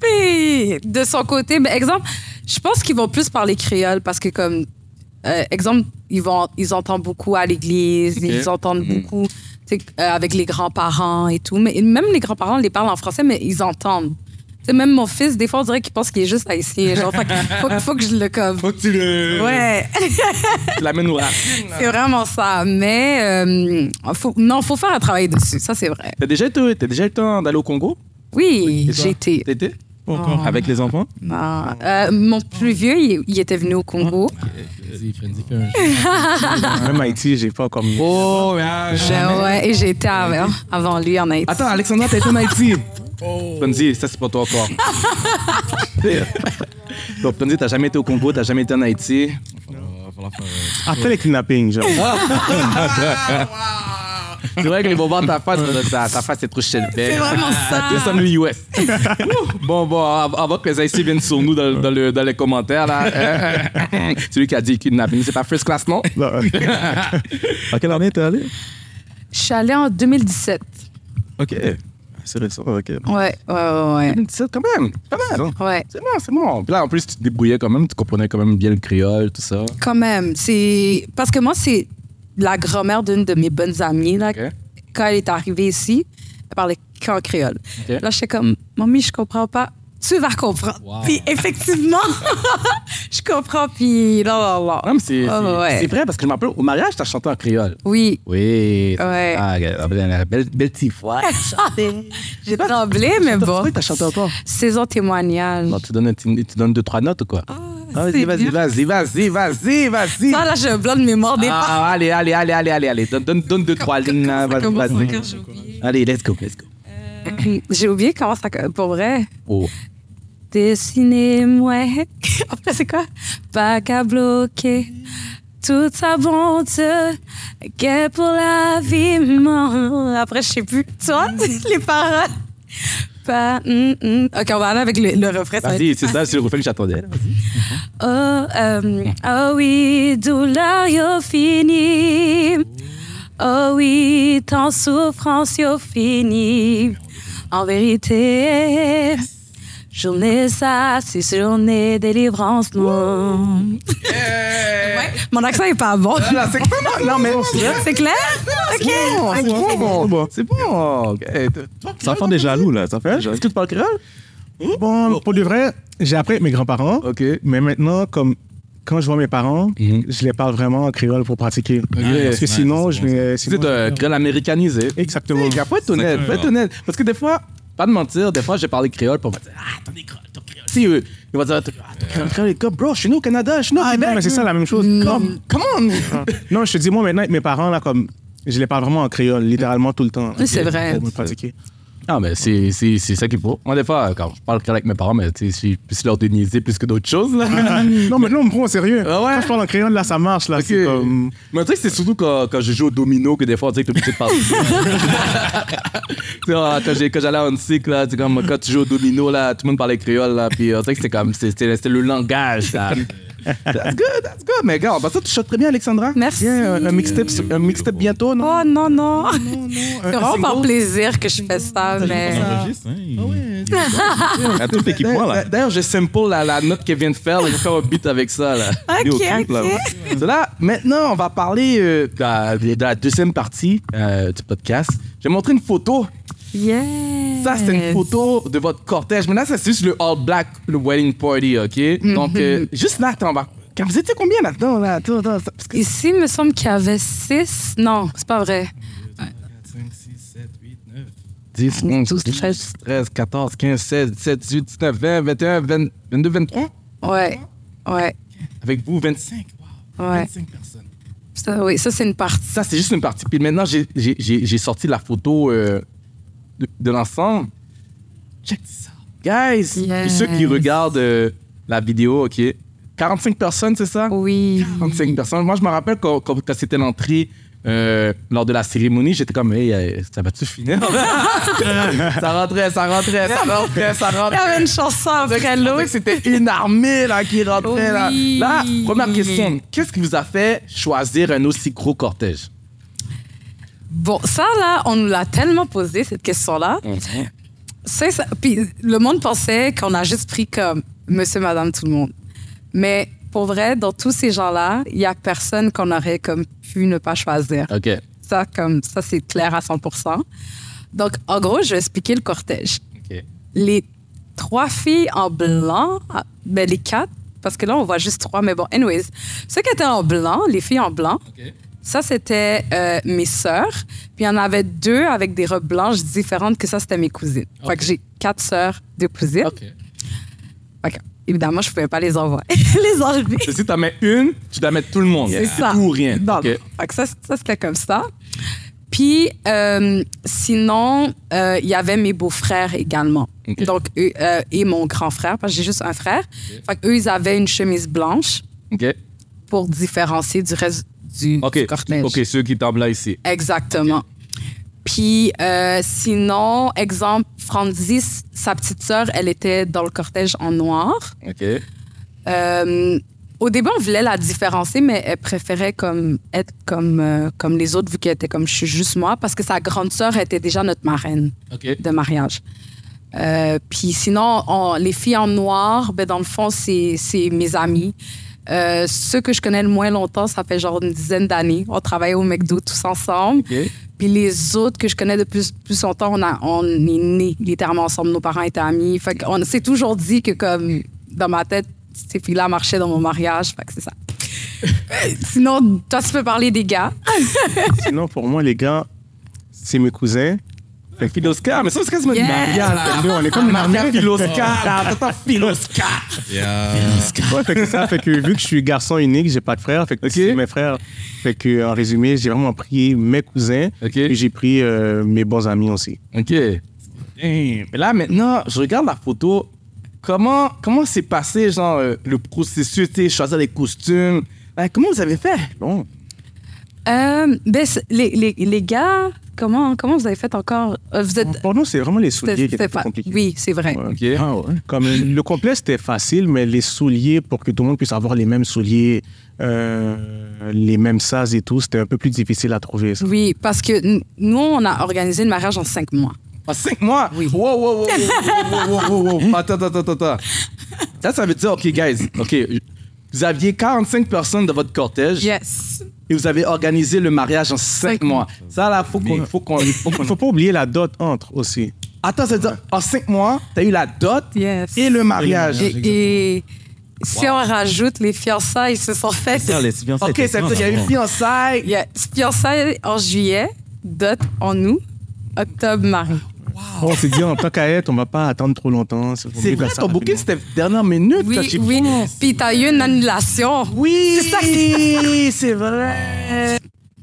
Puis, de son côté, ben, exemple, je pense qu'ils vont plus parler créole parce que, comme, exemple, ils entendent beaucoup à l'église, ils entendent beaucoup avec les grands-parents et tout. Mais même les grands-parents les parlent en français, mais ils entendent. T'sais, même mon fils, des fois, on dirait qu'il pense qu'il est juste haïtien. Genre, faut que je le comme. Faut que tu le... Ouais. Tu l'amènes au racine. C'est vraiment ça. Mais faut faire un travail dessus. Ça, c'est vrai. T'as déjà eu le temps d'aller au Congo? Oui, j'ai été. T'étais? Avec les enfants? Non. Mon plus vieux, il était venu au Congo. Même Haïti, j'ai pas encore mis. Oh, Ouais, et j'ai été avant lui en Haïti. Attends, Alexandra, t'as été en Haïti? Tonzi, ça c'est pour toi encore. Donc, Tonzi, t'as jamais été au Congo, t'as jamais été en Haïti. Après les kidnappings, genre. C'est vrai que les bonbons, ta face est trop chelbelle. C'est vraiment ça. C'est ça, le US. Bon, avant que les Haïtiens viennent sur nous dans les commentaires, là. Celui qui a dit kidnapping, c'est pas first class, non? Non. À quelle année t'es allé? Je suis allée en 2017. OK. C'est récent, OK. Ouais. 2017, quand même. Pas mal. Ouais. C'est bon. Puis là, en plus, tu te débrouillais quand même, tu comprenais quand même bien le créole, tout ça. Quand même. Parce que moi, c'est la grand-mère d'une de mes bonnes amies. Là. OK. Quand elle est arrivée ici, elle parlait qu'en créole. OK. Là, j'étais comme, mamie, je comprends pas. Tu vas comprendre. Wow. Puis effectivement, je comprends. Puis là. Non, mais c'est ouais. vrai, parce que je me rappelle, au mariage, t'as chanté en créole. Oui. Oui. Ouais. Ah, belle petite voix. J'ai tremblé, mais bon. Pourquoi t'as chanté encore? Saison témoignage. Non, tu donnes 2-3 notes ou quoi? Ah, Vas-y. Ça, là, j'ai un blanc de mémoire des fois. Ah, allez. Donne 2-3 lignes, là. Vas-y. Allez, let's go. J'ai oublié comment ça... Pour vrai. Oh. Dessinez-moi. Après, c'est quoi? Pas qu'à bloquer toute sa bonté qu'est pour la vie. Après, je sais plus. Tu vois, les paroles. Pas... OK, on va aller avec le refrain. Vas-y, c'est ça, c'est le refrain que j'attendais. Oh oui, douleur, yo fini. Oh oui, tant souffrance, yo fini. En vérité, journée ça, c'est journée délivrance, non. Ouais, mon accent est pas bon. Non, mais C'est clair? OK. c'est bon. Ça fait des jaloux, là. Ça fait? Est-ce que tu parles créole? Bon, pour de vrai, j'ai appris avec mes grands-parents. OK. Mais maintenant, comme quand je vois mes parents, je les parle vraiment en créole pour pratiquer. Parce que sinon, je vais. C'est de créole américanisé. Exactement. Faut être honnête. Parce que des fois, pas de mentir, des fois, j'ai parlé créole, puis on va dire, ah, ton créole. Si, il va dire, ton créole, bro, je suis né au Canada, je suis né au Québec. Non, mais c'est ça la même chose. Come on! Non, je te dis, moi, maintenant, avec mes parents, là, comme, je les parle vraiment en créole, littéralement tout le temps. Oui, c'est vrai. Pour me pratiquer. Ah, mais c'est ça qu'il faut. Moi, des fois, quand je parle avec mes parents, mais tu sais, je suis plus leur déniaiser plus que d'autres choses, là. Non, mais non, on me prend au sérieux. Ah ouais? Quand je parle en créole, là, ça marche, là. Ok. C'est comme... Mais tu sais, c'est surtout quand je joue au domino que des fois, tu sais, que t'es obligé de parler. Tu sais, quand j'allais en cycle, là, tu sais, comme quand tu joues au domino, là, tout le monde parlait créole, là, puis tu sais que c'était comme, c'était le langage, ça. That's good. Mais gars, ça, tu chantes très bien, Alexandra. Merci. Yeah, un mixtape bientôt, non? Oh non, non. C'est C'est vraiment par plaisir que je fais ça, mais... Enregistre, hein? À tout l'équipement, là. D'ailleurs, j'ai sample la note qu'elle vient de faire. Là, je vais faire un beat avec ça. Là. OK, clip, là. OK. So là, maintenant, on va parler de la deuxième partie du podcast. Je vais montrer une photo. Yes. Ça, c'est une photo de votre cortège. Mais là, ça, c'est juste le all black, le wedding party, OK? Donc, juste là, attends, vous étiez combien là-dedans? Là? Attends, parce que... Ici, il me semble qu'il y avait 6. Non, c'est pas vrai. 5, 6, 7, 8, 9, 10, 11, 12, 13, 14, 15, 16, 17, 18, 19, 20, 21, 22, 23? Ouais. Avec vous, 25. Wow. Ouais. 25 personnes. Ça, oui, ça, c'est une partie. Ça, c'est juste une partie. Puis maintenant, j'ai sorti la photo de l'ensemble. Check ça. Guys, Yes. puis ceux qui regardent la vidéo, OK, 45 personnes, c'est ça? Oui. 45 personnes. Moi, je me rappelle quand c'était l'entrée lors de la cérémonie, j'étais comme, hey, ça va-tu finir? ça rentrait. Il y avait une chanson après l'autre. C'était une armée là, qui rentrait. Là. Oui. Là, première question. Qu'est-ce qui vous a fait choisir un aussi gros cortège? Bon, ça, là, on nous l'a tellement posé, cette question-là. C'est ça. Puis le monde pensait qu'on a juste pris comme monsieur, madame, tout le monde. Mais pour vrai, dans tous ces gens-là, il n'y a personne qu'on aurait comme pu ne pas choisir. OK. Ça, c'est clair à 100%. Donc, en gros, je vais expliquer le cortège. OK. Les 3 filles en blanc, ben les 4, parce que là, on voit juste 3, mais bon, anyways. Ceux qui étaient en blanc, les filles en blanc, OK. ça, c'était mes sœurs. Puis il y en avait 2 avec des robes blanches différentes, que ça, c'était mes cousines. OK. Fait que j'ai 4 sœurs, 2 cousines. OK. Fait que, évidemment, je ne pouvais pas les envoyer, les enlever. Si tu en mets une, tu dois mettre tout le monde. C'est ça. Tout ou rien. Non, OK. non. Fait que ça, c'était comme ça. Puis, sinon, il y avait mes beaux-frères également. OK. Donc, eux, et mon grand frère, parce que j'ai juste un frère. Fait qu'eux, ils avaient une chemise blanche OK. pour différencier du reste du cortège. OK, ceux qui tombent là ici. Exactement. Puis, sinon, exemple, Francis, sa petite sœur, elle était dans le cortège en noir. OK. Au début, on voulait la différencier, mais elle préférait être comme les autres, vu qu'elle était comme je suis juste moi, parce que sa grande sœur était déjà notre marraine OK. de mariage. Puis sinon, les filles en noir, ben dans le fond, c'est mes amis. Ceux que je connais le moins longtemps, ça fait genre une dizaine d'années. On travaillait au McDo tous ensemble. OK. Puis les autres que je connais de plus longtemps, on est nés littéralement ensemble. Nos parents étaient amis. Fait qu'on s'est toujours dit que comme dans ma tête, ces filles-là marchaient dans mon mariage. Fait que c'est ça. Sinon, toi, tu peux parler des gars. Sinon, pour moi, les gars, c'est mes cousins. Fait que Philoscar, mais ça, c'est quasiment Yes. une mariage. Nous, on est comme une armée. Philoscar. T'entends Philoscar. Ouais, fait que ça fait que vu que je suis garçon unique, j'ai pas de frère, fait que Ok. c'est mes frères. Fait que en résumé, j'ai vraiment pris mes cousins OK. et j'ai pris mes bons amis aussi. OK. Mais là, maintenant, je regarde la photo. Comment s'est passé, genre, le processus, tu sais, choisir les costumes? Comment vous avez fait? Bon, Ben, les gars, comment vous avez fait encore? Vous êtes... pour nous, c'est vraiment les souliers qui c'était étaient compliqués. Oui, c'est vrai. Ouais. OK. Ah ouais. Comme le complet, c'était facile, mais les souliers, pour que tout le monde puisse avoir les mêmes souliers, les mêmes sas et tout, c'était un peu plus difficile à trouver. Ça. Oui, parce que nous, on a organisé le mariage en 5 mois. En 5 mois? Oui. Wow. Attends. Ça veut dire, OK, guys, OK, vous aviez 45 personnes de votre cortège Yes. et vous avez organisé le mariage en 5 mois. Ça, là, faut qu'on... Il faut pas oublier la dot entre aussi. Attends, ça veut dire, en 5 mois, t'as eu la dot Yes. et le mariage. Et si on rajoute les fiançailles, ils se sont faites. Les fiançailles OK, étaient ça veut dire qu'il y a eu fiançailles. Il y a fiançailles en juillet, dot en août, octobre, mari. On s'est dit, en tant qu'à être, on va pas attendre trop longtemps. C'est vrai, ton booking, c'était dernière minute. Oui, quand tu- oui. Puis t'as eu une annulation. Oui, C'est ça c'est vrai.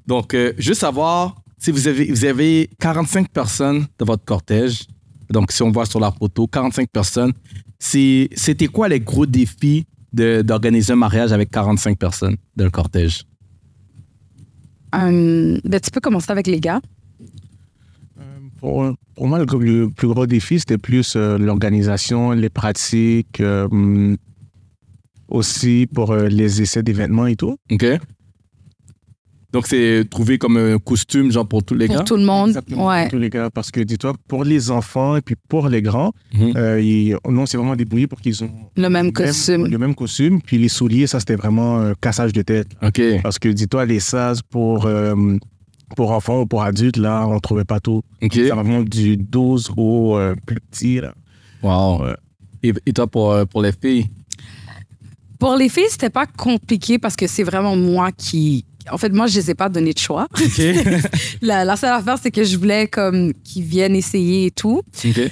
Donc, juste savoir, si vous avez 45 personnes dans votre cortège, donc si on voit sur la photo, 45 personnes, c'était quoi les gros défis d'organiser un mariage avec 45 personnes dans le cortège? Ben, tu peux commencer avec les gars. Pour moi, le plus gros défi, c'était plus l'organisation, les pratiques, aussi pour les essais d'événements et tout. OK. Donc, c'est trouver comme un costume, genre pour tous les gars? Pour tout le monde. Exactement, Ouais. pour tous les gars. Parce que, dis-toi, pour les enfants et puis pour les grands, on s'est vraiment débrouillé pour qu'ils ont Le même costume. le même costume. Puis les souliers, ça, c'était vraiment un cassage de tête. OK. Parce que, dis-toi, les sas pour enfants ou pour adultes, là, on trouvait pas tout. OK. C'est vraiment du 12 au plus petit, là. Wow. Ouais. Et toi, pour les filles? Pour les filles, c'était pas compliqué parce que c'est vraiment moi qui... En fait, moi, je les ai pas donné de choix. OK. La seule affaire, c'est que je voulais comme qu'ils viennent essayer et tout. OK. Fait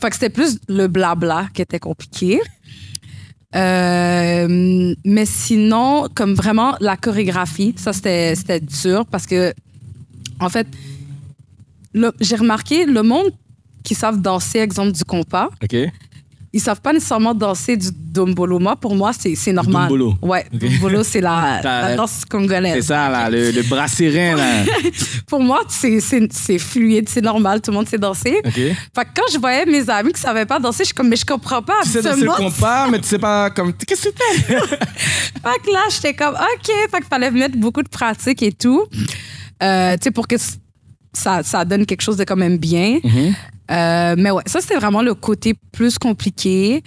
que c'était plus le blabla qui était compliqué. Mais sinon, comme vraiment la chorégraphie, ça, c'était dur parce que, en fait, j'ai remarqué le monde qui savent danser, exemple du compas, OK. ils savent pas nécessairement danser du dombolo. Moi, pour moi, c'est normal. dombolo. Ouais, Ok. dombolo, c'est la danse C'est congolaise. ça, là, le bras serein, là. Pour moi, c'est fluide, c'est normal, tout le monde sait danser. OK. Fait que quand je voyais mes amis qui savaient pas danser, je suis comme, mais je comprends pas. Tu sais danser le absolument. compas, mais tu sais pas comme... Qu'est-ce que tu fais? Fait que là, j'étais comme, OK. Fait qu'il fallait mettre beaucoup de pratique et tout. Tu sais, pour que ça donne quelque chose de quand même bien. Mais ouais, ça, c'était vraiment le côté plus compliqué.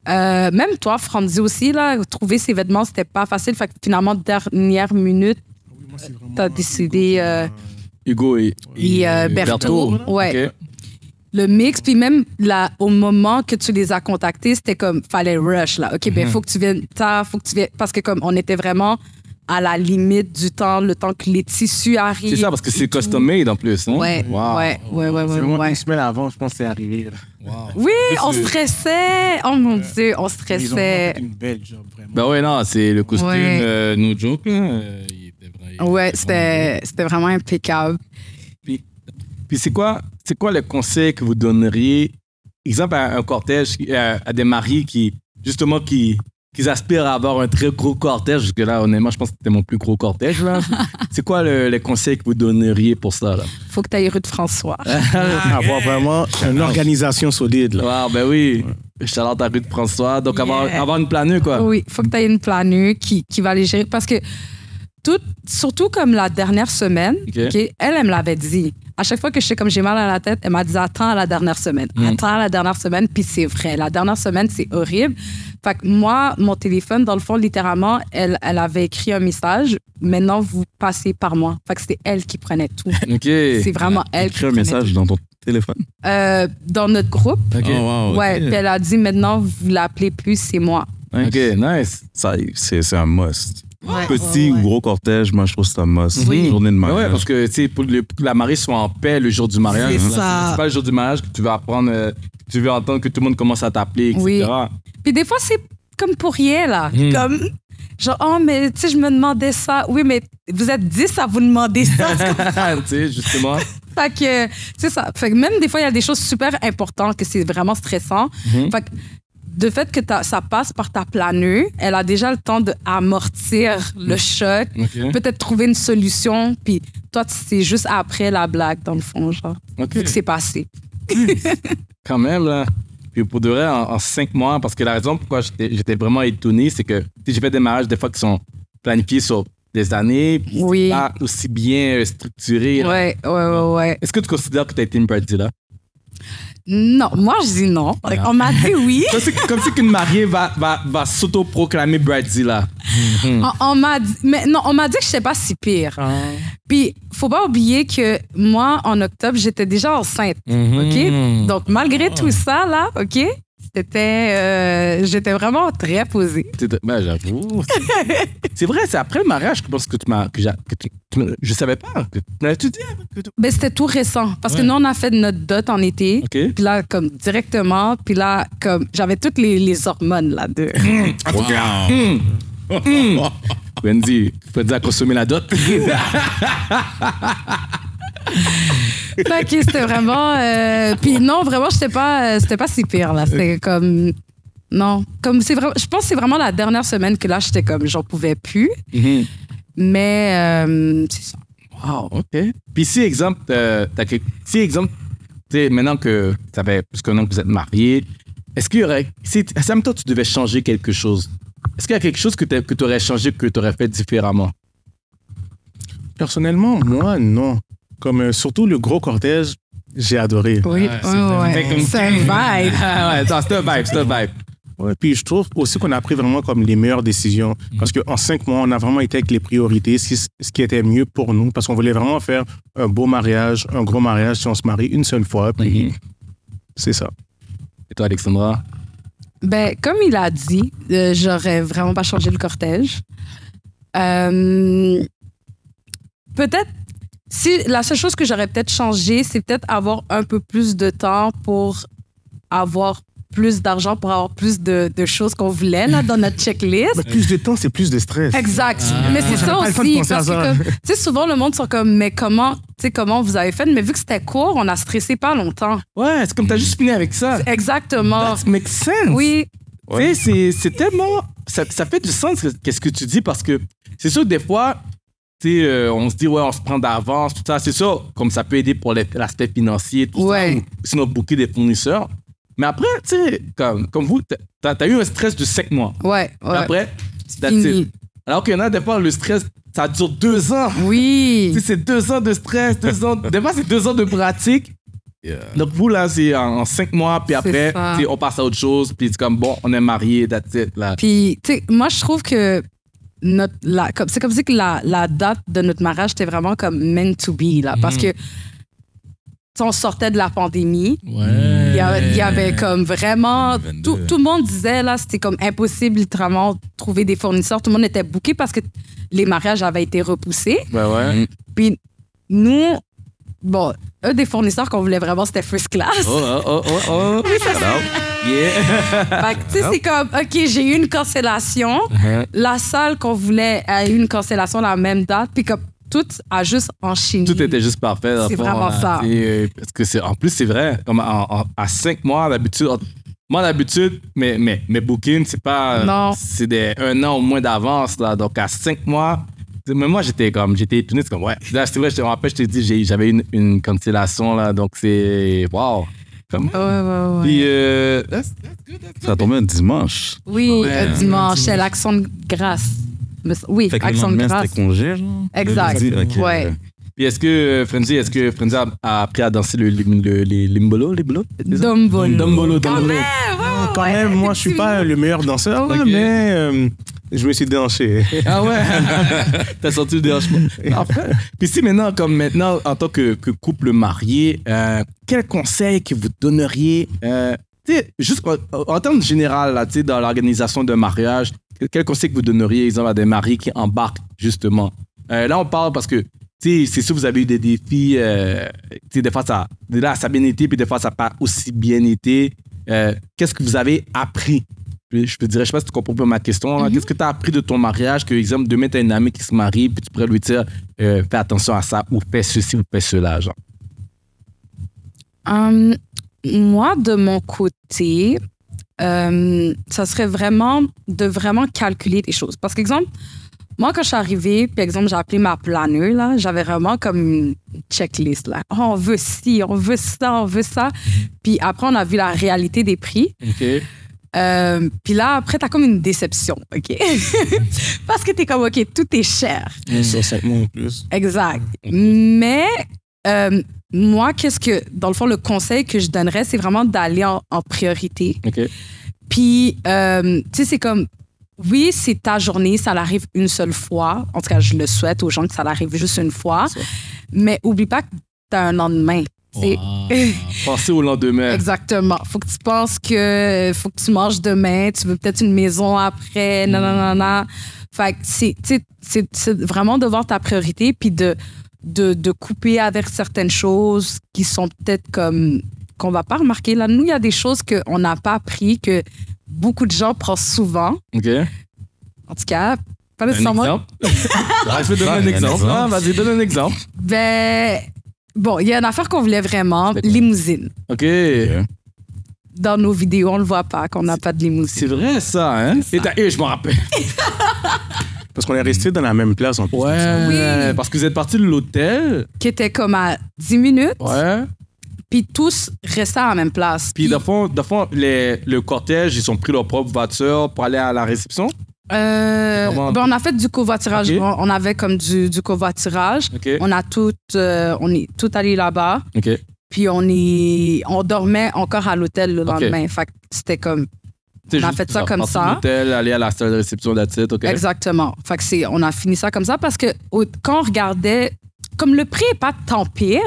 Même toi, Franzi aussi, là, trouver ses vêtements, c'était pas facile. Fait que finalement, dernière minute, t'as décidé... Hugo et Berthaud. Ouais. OK. Le mix, puis même là, au moment que tu les as contactés, c'était comme, fallait rush, là. OK, ben, faut que tu viennes tard, faut que tu viennes... Parce que comme on était vraiment à la limite du temps, le temps que les tissus arrivent. C'est ça, parce que c'est custom made en plus, hein? Ouais, Wow. ouais. C'est vraiment une semaine avant, je pense que c'est arrivé. Là. Oui, on stressait. Oh mon Dieu, on Ils ont stressait. fait une belle job, vraiment. Ben ouais, non, c'est le costume Ouais. No Joke, là. Il était vraiment... Ouais, c'était vraiment impeccable. Puis c'est quoi le conseil que vous donneriez, exemple, à un cortège, à des mariés qui aspirent à avoir un très gros cortège, parce que là, honnêtement, je pense que c'était mon plus gros cortège, là. C'est quoi les conseils que vous donneriez pour ça, là? Faut que tu ailles rue de François. Avoir vraiment une organisation solide. Là. Wow, ben oui. Je suis allé à rue de François, donc Yeah. avoir une planue, quoi. Oui, faut que tu aies une planue qui va les gérer. Parce que, surtout comme la dernière semaine, OK. ok, elle me l'avait dit. À chaque fois que je sais comme j'ai mal à la tête, elle m'a dit attends à la dernière semaine. Attends à la dernière semaine, puis c'est vrai. La dernière semaine, c'est horrible. Fait que moi, mon téléphone, dans le fond, littéralement, elle avait écrit un message. Maintenant, vous passez par moi. Fait que c'était elle qui prenait tout. OK. C'est vraiment elle qui Écris un prenait message dans ton téléphone. tout. Dans notre groupe. OK. Oh, wow, Ouais, ok. puis elle a dit maintenant, vous l'appelez plus, c'est moi. Nice. OK, nice. Ça, c'est un must. Ouais, Petit ouais, ouais. ou gros cortège, moi, je trouve que c'est un must. Oui. Journée de Ben mariage. ouais, parce que, tu sais, pour que la mariée soit en paix le jour du mariage. C'est là, ça. C'est pas le jour du mariage que tu vas apprendre, que tu veux entendre que tout le monde commence à t'appeler, etc. Oui. Puis des fois, c'est comme pour rien, là. Comme, genre, oh, mais tu sais, je me demandais ça. Oui, mais vous êtes 10 à vous demander ça. Tu sais, justement. Fait que, c'est ça. Fait que même des fois, il y a des choses super importantes que c'est vraiment stressant. Fait que, de fait que ça passe par ta planeux, elle a déjà le temps d'amortir le choc, OK. peut-être trouver une solution, puis toi, c'est juste après la blague, dans le fond, genre. OK. Vu que c'est passé. Quand même, là. Puis pour de vrai, en 5 mois, parce que la raison pourquoi j'étais vraiment étonné, c'est que tu sais, j'ai fait des mariages des fois qui sont planifiés sur des années, puis Oui. c'est pas aussi bien structuré. là. Ouais. Est-ce que tu considères que tu as été une bridezilla? Non, moi, je dis non. On m'a dit oui. Comme si qu'une mariée va s'auto-proclamer bridezilla. On m'a dit, mais non, on m'a dit que je n'étais pas si pire. Puis, faut pas oublier que moi, en octobre, j'étais déjà enceinte. OK? Donc, malgré tout ça, là, OK? J'étais vraiment très posée. Ben, j'avoue. C'est vrai, c'est après le mariage que je pense que je savais pas. Tu dis? Ben, c'était tout récent. Parce que nous, on a fait notre dot en été. OK. Puis là, comme directement. Puis là, comme j'avais toutes les hormones là de. Wendy a consommé la dot. Fait que c'était vraiment. Puis non, vraiment, c'était pas si pire là. C'était comme. Non, comme c'est vraiment. Je pense que c'est vraiment la dernière semaine que là, j'étais comme, j'en pouvais plus. Mais c'est ça. Wow, OK. Puis si, exemple, maintenant que ça fait plus qu'un an que vous êtes mariés, est-ce qu'il y aurait. Si en même temps, tu devais changer quelque chose, est-ce qu'il y a quelque chose que tu aurais changé, que tu aurais fait différemment? Personnellement, moi, non. Comme surtout le gros cortège, j'ai adoré. Oui, c'est un vibe. C'est un vibe. Ouais, puis je trouve aussi qu'on a pris vraiment comme les meilleures décisions. Parce qu'en 5 mois, on a vraiment été avec les priorités, ce qui était mieux pour nous. Parce qu'on voulait vraiment faire un beau mariage, un gros mariage si on se marie une seule fois. Puis c'est ça. Et toi, Alexandra? Ben, comme il a dit, j'aurais vraiment pas changé le cortège. Peut-être, si la seule chose que j'aurais peut-être changé, c'est peut-être avoir un peu plus de temps pour avoir plus d'argent, pour avoir plus de choses qu'on voulait là, dans notre checklist. Mais plus de temps, c'est plus de stress. Exact. Mais c'est ça aussi. Parce que, tu sais, souvent, le monde sont comme, mais comment vous avez fait? Mais vu que c'était court, on a stressé pas longtemps. Ouais, c'est comme t'as juste fini avec ça. Exactement. That makes sense. Oui. Tu sais, c'est tellement. Ça fait du sens, qu'est-ce que tu dis, parce que c'est sûr que des fois, on se dit, ouais, on se prend d'avance, tout ça. C'est sûr, comme ça peut aider pour l'aspect financier, tout ça, ou sinon booker des fournisseurs. Mais après, tu sais, comme vous, t'as eu un stress de 5 mois. Ouais. Après, that's fini. it. Alors qu'il y en a des fois, le stress, ça dure 2 ans. Oui. Tu sais, c'est 2 ans de stress, 2 ans. Des fois, c'est 2 ans de pratique. Donc, vous, là, c'est en 5 mois, puis après, on passe à autre chose, puis c'est comme, bon, on est mariés, that's it, là. Puis, tu sais, moi, je trouve que c'est comme si que la date de notre mariage, c'était vraiment comme meant to be, là. Parce que, on sortait de la pandémie. Ouais. Il y avait comme vraiment... Tout le monde disait, là, c'était comme impossible, littéralement, de trouver des fournisseurs. Tout le monde était booké parce que les mariages avaient été repoussés. Ben ouais. Puis nous, bon, un des fournisseurs qu'on voulait vraiment, c'était First Class. Oh. Oui, ça, Yeah. fait que, tu sais, c'est comme, OK, j'ai eu une cancellation. La salle qu'on voulait a eu une cancellation à la même date. Puis comme, tout a juste enchaîné. Tout était juste parfait. C'est vraiment ça. Parce que en plus, c'est vrai. Comme à 5 mois, d'habitude, mes bookings, c'est pas. Non. C'est 1 an au moins d'avance, là. Donc, à 5 mois, mais moi, j'étais étonné. C'est comme, ouais. Là, c'est vrai, je t'ai dit, j'avais une cancellation, là. Donc, c'est. Waouh. Ouais. Puis, Ça a tombé un dimanche. Oui, dimanche, c'est l'Action de grâce. Oui, Fait que le Action de lendemain, grâce. c'était congé, genre? Exact. Le lundi, ok. Ouais. puis est-ce que Frenzy a appris à danser les limbolo? Dombolo. Quand même, moi, je suis pas le meilleur danseur, là, Ok. mais je me suis déhanché. Ah ouais? T'as senti le dérangement. Parfait. Puis si maintenant, en tant que couple marié, quel conseil que vous donneriez, juste en termes général, là, dans l'organisation d'un mariage, quel conseil que vous donneriez, exemple, à des mariés qui embarquent, justement? Là, on parle parce que, c'est sûr, vous avez eu des défis, des fois, ça a bien été, puis des fois, ça n'a pas aussi bien été. Qu'est-ce que vous avez appris? Je te dirais, je sais pas si tu comprends pas ma question. Qu'est-ce que tu as appris de ton mariage? Que, exemple, demain, tu as une amie qui se marie, puis tu pourrais lui dire, fais attention à ça, ou fais ceci, ou fais cela, genre. Moi, de mon côté, ça serait vraiment de calculer des choses. Parce qu'exemple, moi, quand je suis arrivée, puis exemple, j'ai appelé ma planeuse, là, j'avais vraiment comme une checklist, là. Oh, on veut ci, on veut ça, on veut ça. Puis après, on a vu la réalité des prix. OK. Puis là, après, t'as comme une déception, OK? Parce que t'es comme, OK, tout est cher. Sur 5 mois en plus. Exact. Mais moi, dans le fond, le conseil que je donnerais, c'est vraiment d'aller en priorité. OK. Puis, tu sais, c'est comme, oui, c'est ta journée, ça l'arrive une seule fois. En tout cas, je le souhaite aux gens que ça l'arrive juste une fois. Mais oublie pas que t'as un lendemain. C'est- Pensez au lendemain. Exactement. Faut que tu penses que faut que tu manges demain, tu veux peut-être une maison après, nanana. Fait que c'est vraiment de voir ta priorité puis de couper avec certaines choses qui sont peut-être comme qu'on va pas remarquer. Là, nous, il y a des choses qu'on n'a pas appris, que beaucoup de gens prennent souvent. OK. En tout cas, pas Un nécessairement. exemple? Je vais donner un exemple. Ah, vas-y, donne un exemple. Ben, bon, il y a une affaire qu'on voulait vraiment, limousine. OK. Dans nos vidéos, on le voit pas qu'on n'a pas de limousine. C'est vrai, ça, hein? Et je m'en rappelle. Parce qu'on est resté dans la même place en plus. Ouais. Oui. Parce que vous êtes parti de l'hôtel. Qui était comme à 10 minutes, Ouais. puis tous restaient à la même place. Puis, dans le fond, le cortège, ils ont pris leur propre voiture pour aller à la réception. Comment- Ben, on a fait du covoiturage. Ok. On avait comme du covoiturage. OK. On est tout allé là-bas. OK. Puis on dormait encore à l'hôtel le lendemain. Fait que c'était comme C'est On a juste fait ça comme partir de ça. l'hôtel, aller à la salle de réception d'attitude, OK. exactement. Fait que on a fini ça comme ça parce que quand on regardait, comme le prix est pas tant pire,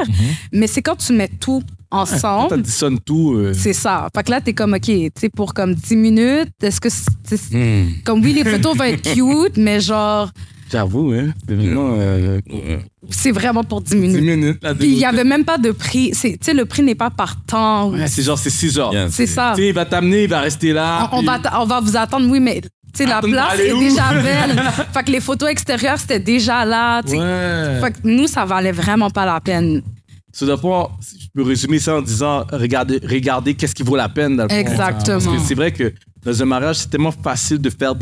mais c'est quand tu mets tout Quand ensemble. t'additionnes tout. C'est ça. Fait que là, t'es comme, OK, tu sais, pour comme 10 minutes, est-ce que comme oui, les photos vont être cute, mais genre, J'avoue, hein. C'est vraiment, c'est vraiment pour 10 10 minutes. minutes. Là, Puis il y avait même pas de prix. Tu sais, le prix n'est pas par temps. Ouais, c'est genre, c'est 6 heures. Yeah. C'est ça. Tu sais, il va t'amener, il va rester là. On va vous attendre, oui, mais tu sais, la Attends, place allez est où? déjà belle. Fait que les photos extérieures, c'était déjà là. tu sais. Ouais. Fait que nous, ça valait vraiment pas la peine. So, dans le fond, si je peux résumer ça en disant regardez qu'est-ce qui vaut la peine. Dans le fond. Exactement. Parce que c'est vrai que dans un mariage, c'est tellement facile de faire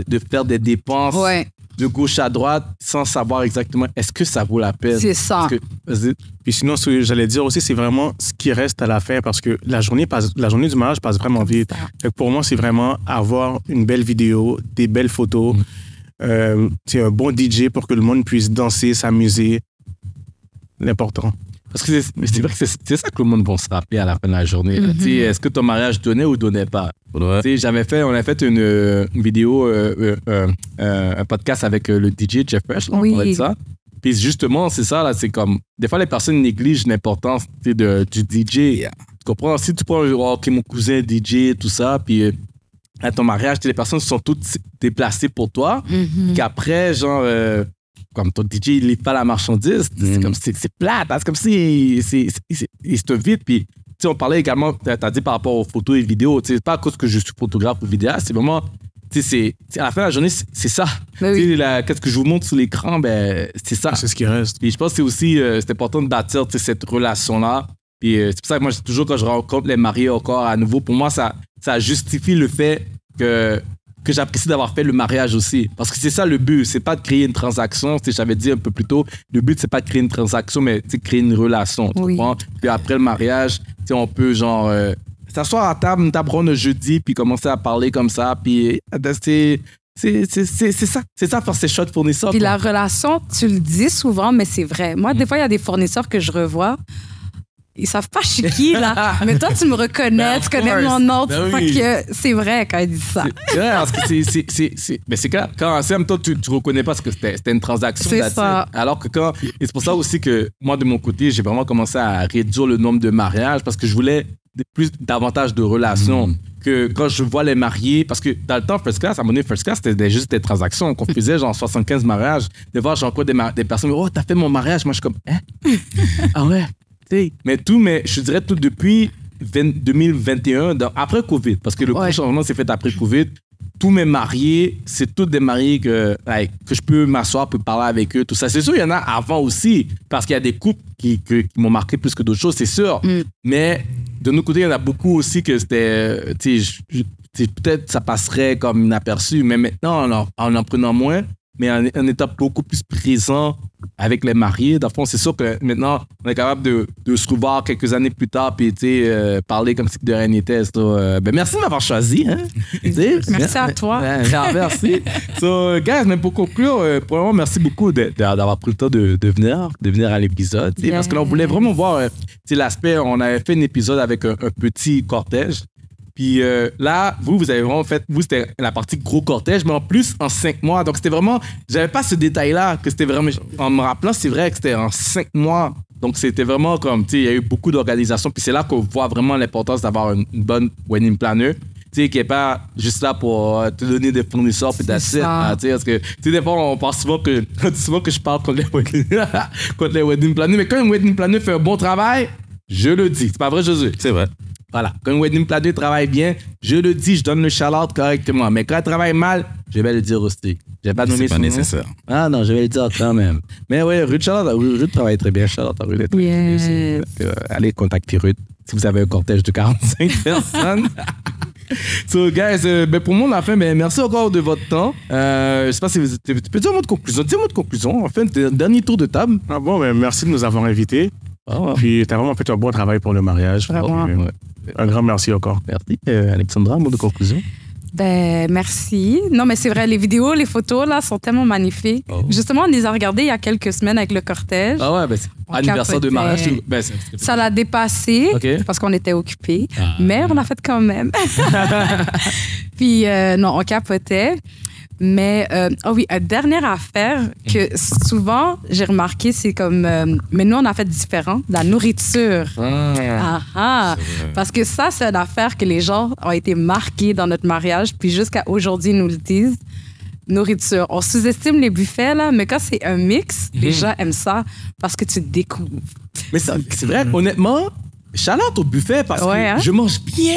des dépenses Ouais, de gauche à droite sans savoir exactement est-ce que ça vaut la peine. c'est ça. Parce que, vas-y. Puis sinon, ce que j'allais dire aussi, c'est vraiment ce qui reste à la fin parce que la journée du mariage passe vraiment vite. Fait que pour moi, c'est vraiment avoir une belle vidéo, des belles photos, c'est un bon DJ pour que le monde puisse danser, s'amuser. L'important. Parce que c'est vrai que c'est ça que le monde va se rappeler à la fin de la journée. là. Tu sais, est-ce que ton mariage donnait ou donnait pas? Faudrait. Tu sais, on a fait une vidéo, un podcast avec le DJ Jeff Fresh, là, on Oui. parlait de ça. Puis justement, c'est ça, là, c'est comme, des fois, les personnes négligent l'importance tu sais, du DJ. Yeah. Tu comprends? Si tu prends, OK, mon cousin DJ, tout ça, puis à ton mariage, tu sais, les personnes sont toutes déplacées pour toi, qu'après, genre, comme ton DJ, il lit pas la marchandise, c'est comme, c'est plate, hein, c'est comme si il se te vide, puis tu sais, on parlait également, t'as dit par rapport aux photos et vidéos, tu sais, c'est pas à cause que je suis photographe ou vidéaste, c'est vraiment, tu sais, à la fin de la journée, c'est ça. Ben Tu oui. sais, qu'est-ce que je vous montre sur l'écran, ben, c'est ça. C'est ce qui reste. Puis je pense que c'est aussi c'est important de bâtir tu sais, cette relation-là. Puis c'est pour ça que moi, toujours quand je rencontre les mariés encore à nouveau, pour moi, ça justifie le fait que j'apprécie d'avoir fait le mariage aussi. Parce que c'est ça le but, c'est pas de créer une transaction. Tu sais, j'avais dit un peu plus tôt, le but, c'est pas de créer une transaction, mais tu sais, créer une relation. Tu Oui. comprends? Puis après le mariage, tu sais, on peut genre s'asseoir à table, une table ronde le jeudi, puis commencer à parler comme ça. Puis c'est ça, faire ses choix de fournisseurs. Puis quoi. la relation, tu le dis souvent, mais c'est vrai. Moi, des fois, il y a des fournisseurs que je revois. Ils savent pas je suis qui, là. Mais toi, tu me reconnais, Ben, tu of connais course. mon nom. Ben Fait oui. que c'est vrai quand ils disent ça. C'est vrai, parce que mais c'est clair, quand en même temps, tu reconnais pas parce que c'était une transaction. C'est that's ça. it. Alors que et c'est pour ça aussi que moi, de mon côté, j'ai vraiment commencé à réduire le nombre de mariages parce que je voulais davantage de relations. Que quand je vois les mariés, parce que dans le temps, First Class, à un moment donné, First Class, c'était juste des transactions. Qu'on faisait genre 75 mariages. Des fois, j'ai encore des personnes, oh, t'as fait mon mariage. Moi, je suis comme, hein? Ah ouais? T'sais. Mais je dirais tout depuis 2021, après Covid, parce que le gros changement s'est fait après Covid. Tous mes mariés, c'est tous des mariés que je peux m'asseoir, peux parler avec eux, tout ça. C'est sûr, il y en a avant aussi, parce qu'il y a des couples qui m'ont marqué plus que d'autres choses, c'est sûr. Mais de notre côté, il y en a beaucoup aussi que c'était, peut-être ça passerait comme inaperçu, mais maintenant, en prenant moins, mais en étant beaucoup plus présent avec les mariés. Dans le fond, c'est sûr que maintenant, on est capable de se revoir quelques années plus tard puis parler comme si de rien n'était. Merci de m'avoir choisi. Hein? Merci à toi. Merci. So, guys, mais pour conclure, premièrement, merci beaucoup d'avoir pris le temps de venir à l'épisode. Yes. Parce que là, on voulait vraiment voir l'aspect. On avait fait un épisode avec un petit cortège. Puis là, vous avez vraiment fait, c'était la partie gros cortège, mais en plus, en 5 mois. Donc, c'était vraiment, j'avais pas ce détail-là, que c'était vraiment, en me rappelant, c'est vrai que c'était en 5 mois Donc, c'était vraiment comme, tu sais, il y a eu beaucoup d'organisations. Puis c'est là qu'on voit vraiment l'importance d'avoir une bonne wedding planner. Tu sais, qui n'est pas juste là pour te donner des fournisseurs puis that's it. Tu sais, parce que, tu sais, des fois, on pense souvent que je parle contre les wedding planners. Mais quand un wedding planner fait un bon travail, je le dis. C'est pas vrai, Josué? C'est vrai. Voilà. Quand un wedding planner travaille bien, je le dis, je donne le shout-out correctement. Mais quand elle travaille mal, je vais le dire aussi. Je vais pas nommer C'est pas nécessaire. Ah non, je vais le dire quand même. Mais oui, Ruth travaille très bien. Shout-out à Ruth. Yes. Allez contacter Ruth si vous avez un cortège de 45 personnes. So, guys, pour moi, on a fait, mais merci encore de votre temps. Je sais pas si tu peux dire un mot de conclusion. Dis un mot de conclusion. On fait un dernier tour de table. Ah bon, ben, merci de nous avoir invités. Puis, tu as vraiment fait un bon travail pour le mariage. Vraiment. Un grand merci encore. Merci. Alexandra, un mot de conclusion. Ben, merci. Non, mais c'est vrai, les vidéos, les photos, là, sont tellement magnifiques. Justement, on les a regardées il y a quelques semaines avec le cortège. Ah ouais, ben, c'est anniversaire de mariage. Ben, ça l'a dépassé parce qu'on était occupés, mais on a fait quand même. Puis, non, on capotait. Mais, oui, une dernière affaire que souvent, j'ai remarqué, c'est comme... mais nous, on a fait différent. La nourriture. Parce que ça, c'est une affaire que les gens ont été marqués dans notre mariage. Puis jusqu'à aujourd'hui, ils nous le disent. Nourriture. On sous-estime les buffets, là, mais quand c'est un mix, les gens aiment ça parce que tu découvres. Mais c'est vrai, honnêtement... Shout-out au buffet parce que je mange bien.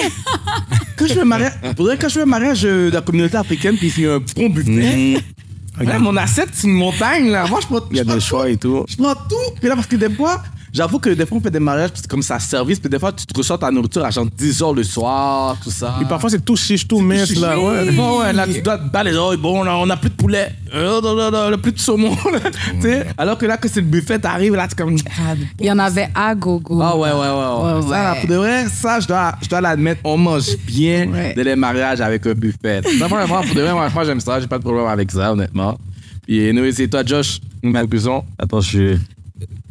Quand je fais un mariage de la communauté africaine puis il y a un bon buffet, mon assiette, c'est une montagne. Là. Moi, il y a des choix et tout. Je prends tout. Puis là, parce que des fois, j'avoue que des fois, on fait des mariages puis c'est comme ça service. Puis des fois, tu te ressors ta nourriture à genre 10 heures le soir, tout ça. Puis parfois, c'est tout chiche, tout mince. Là, là, tu dois te battre les oreilles. Bon, là, on n'a plus de poulet. Plus de saumon. Alors que là, que c'est le buffet, t'arrives là, tu comme. Il y en avait à gogo. Ah ouais. Ça, là, pour de vrai, ça, je dois l'admettre, on mange bien de les mariages avec un buffet. Ça, pour de vrai, moi, j'aime ça. J'ai pas de problème avec ça, honnêtement. Puis, nous, c'est toi, Josh, une conclusion. Attends,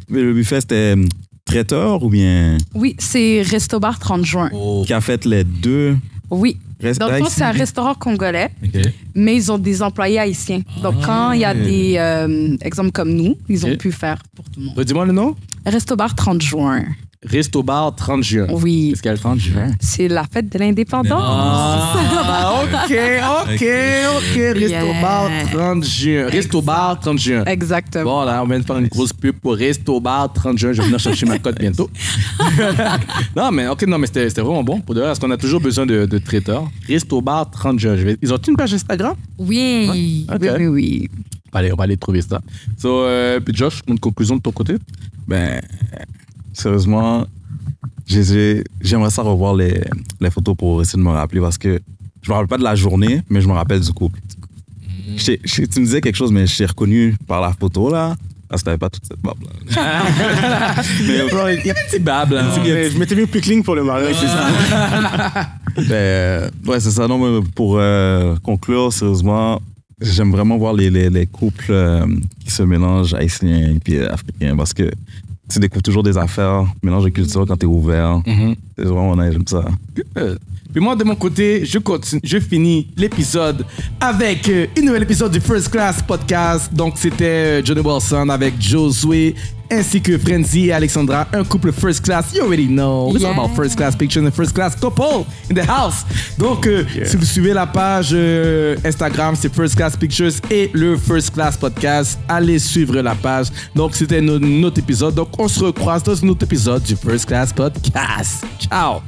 le buffet, c'était traiteur ou bien. Oui, c'est Resto Bar 30 juin. Qui a fait les deux. Oui. Dans le fond, c'est un restaurant congolais, mais ils ont des employés haïtiens. Donc, quand il y a des exemples comme nous, ils ont pu faire pour tout le monde. Dis-moi le nom. Resto Bar 30 juin. Resto Bar 30 juin. Oui. Qu'est-ce qu'il y a le 30 juin? C'est la fête de l'indépendance. OK. Resto Bar 30 juin. Resto Bar 30 juin. Exactement. Bon, là, on vient de faire une grosse pub pour Resto Bar 30 juin. Je vais venir chercher ma cote bientôt. non, mais c'était vraiment bon. Pour de vrai, parce qu'on a toujours besoin de traiteurs. Resto Bar 30 juin. Ils ont une page Instagram? Oui. Ouais? Okay. Oui. On va aller trouver ça. Puis Josh, une conclusion de ton côté? Ben, sérieusement, j'aimerais ça revoir les photos pour essayer de me rappeler parce que je me rappelle pas de la journée, mais je me rappelle du couple. Tu me disais quelque chose, mais je t'ai reconnu par la photo là. Parce que t'avais pas toute cette barbe là. Mais il y a un petit barbe là. Je m'étais mis pickling pour le mariage, c'est ça. Ouais, c'est ça. Non, mais pour conclure, sérieusement, j'aime vraiment voir les couples qui se mélangent, haïtiens et puis africains, parce que tu découvres toujours des affaires, mélange de culture quand t'es ouvert. C'est vraiment nice, j'aime ça. Puis moi, de mon côté, je finis l'épisode avec un nouvel épisode du First Class Podcast. Donc, c'était Johnny Wilson avec Josué, ainsi que Frenzy et Alexandra, un couple First Class. You already know. It's all about First Class Pictures and First Class Couple in the house. Donc, si vous suivez la page Instagram, c'est First Class Pictures et le First Class Podcast. Allez suivre la page. Donc, c'était notre épisode. Donc, on se recroise dans un autre épisode du First Class Podcast. Ciao!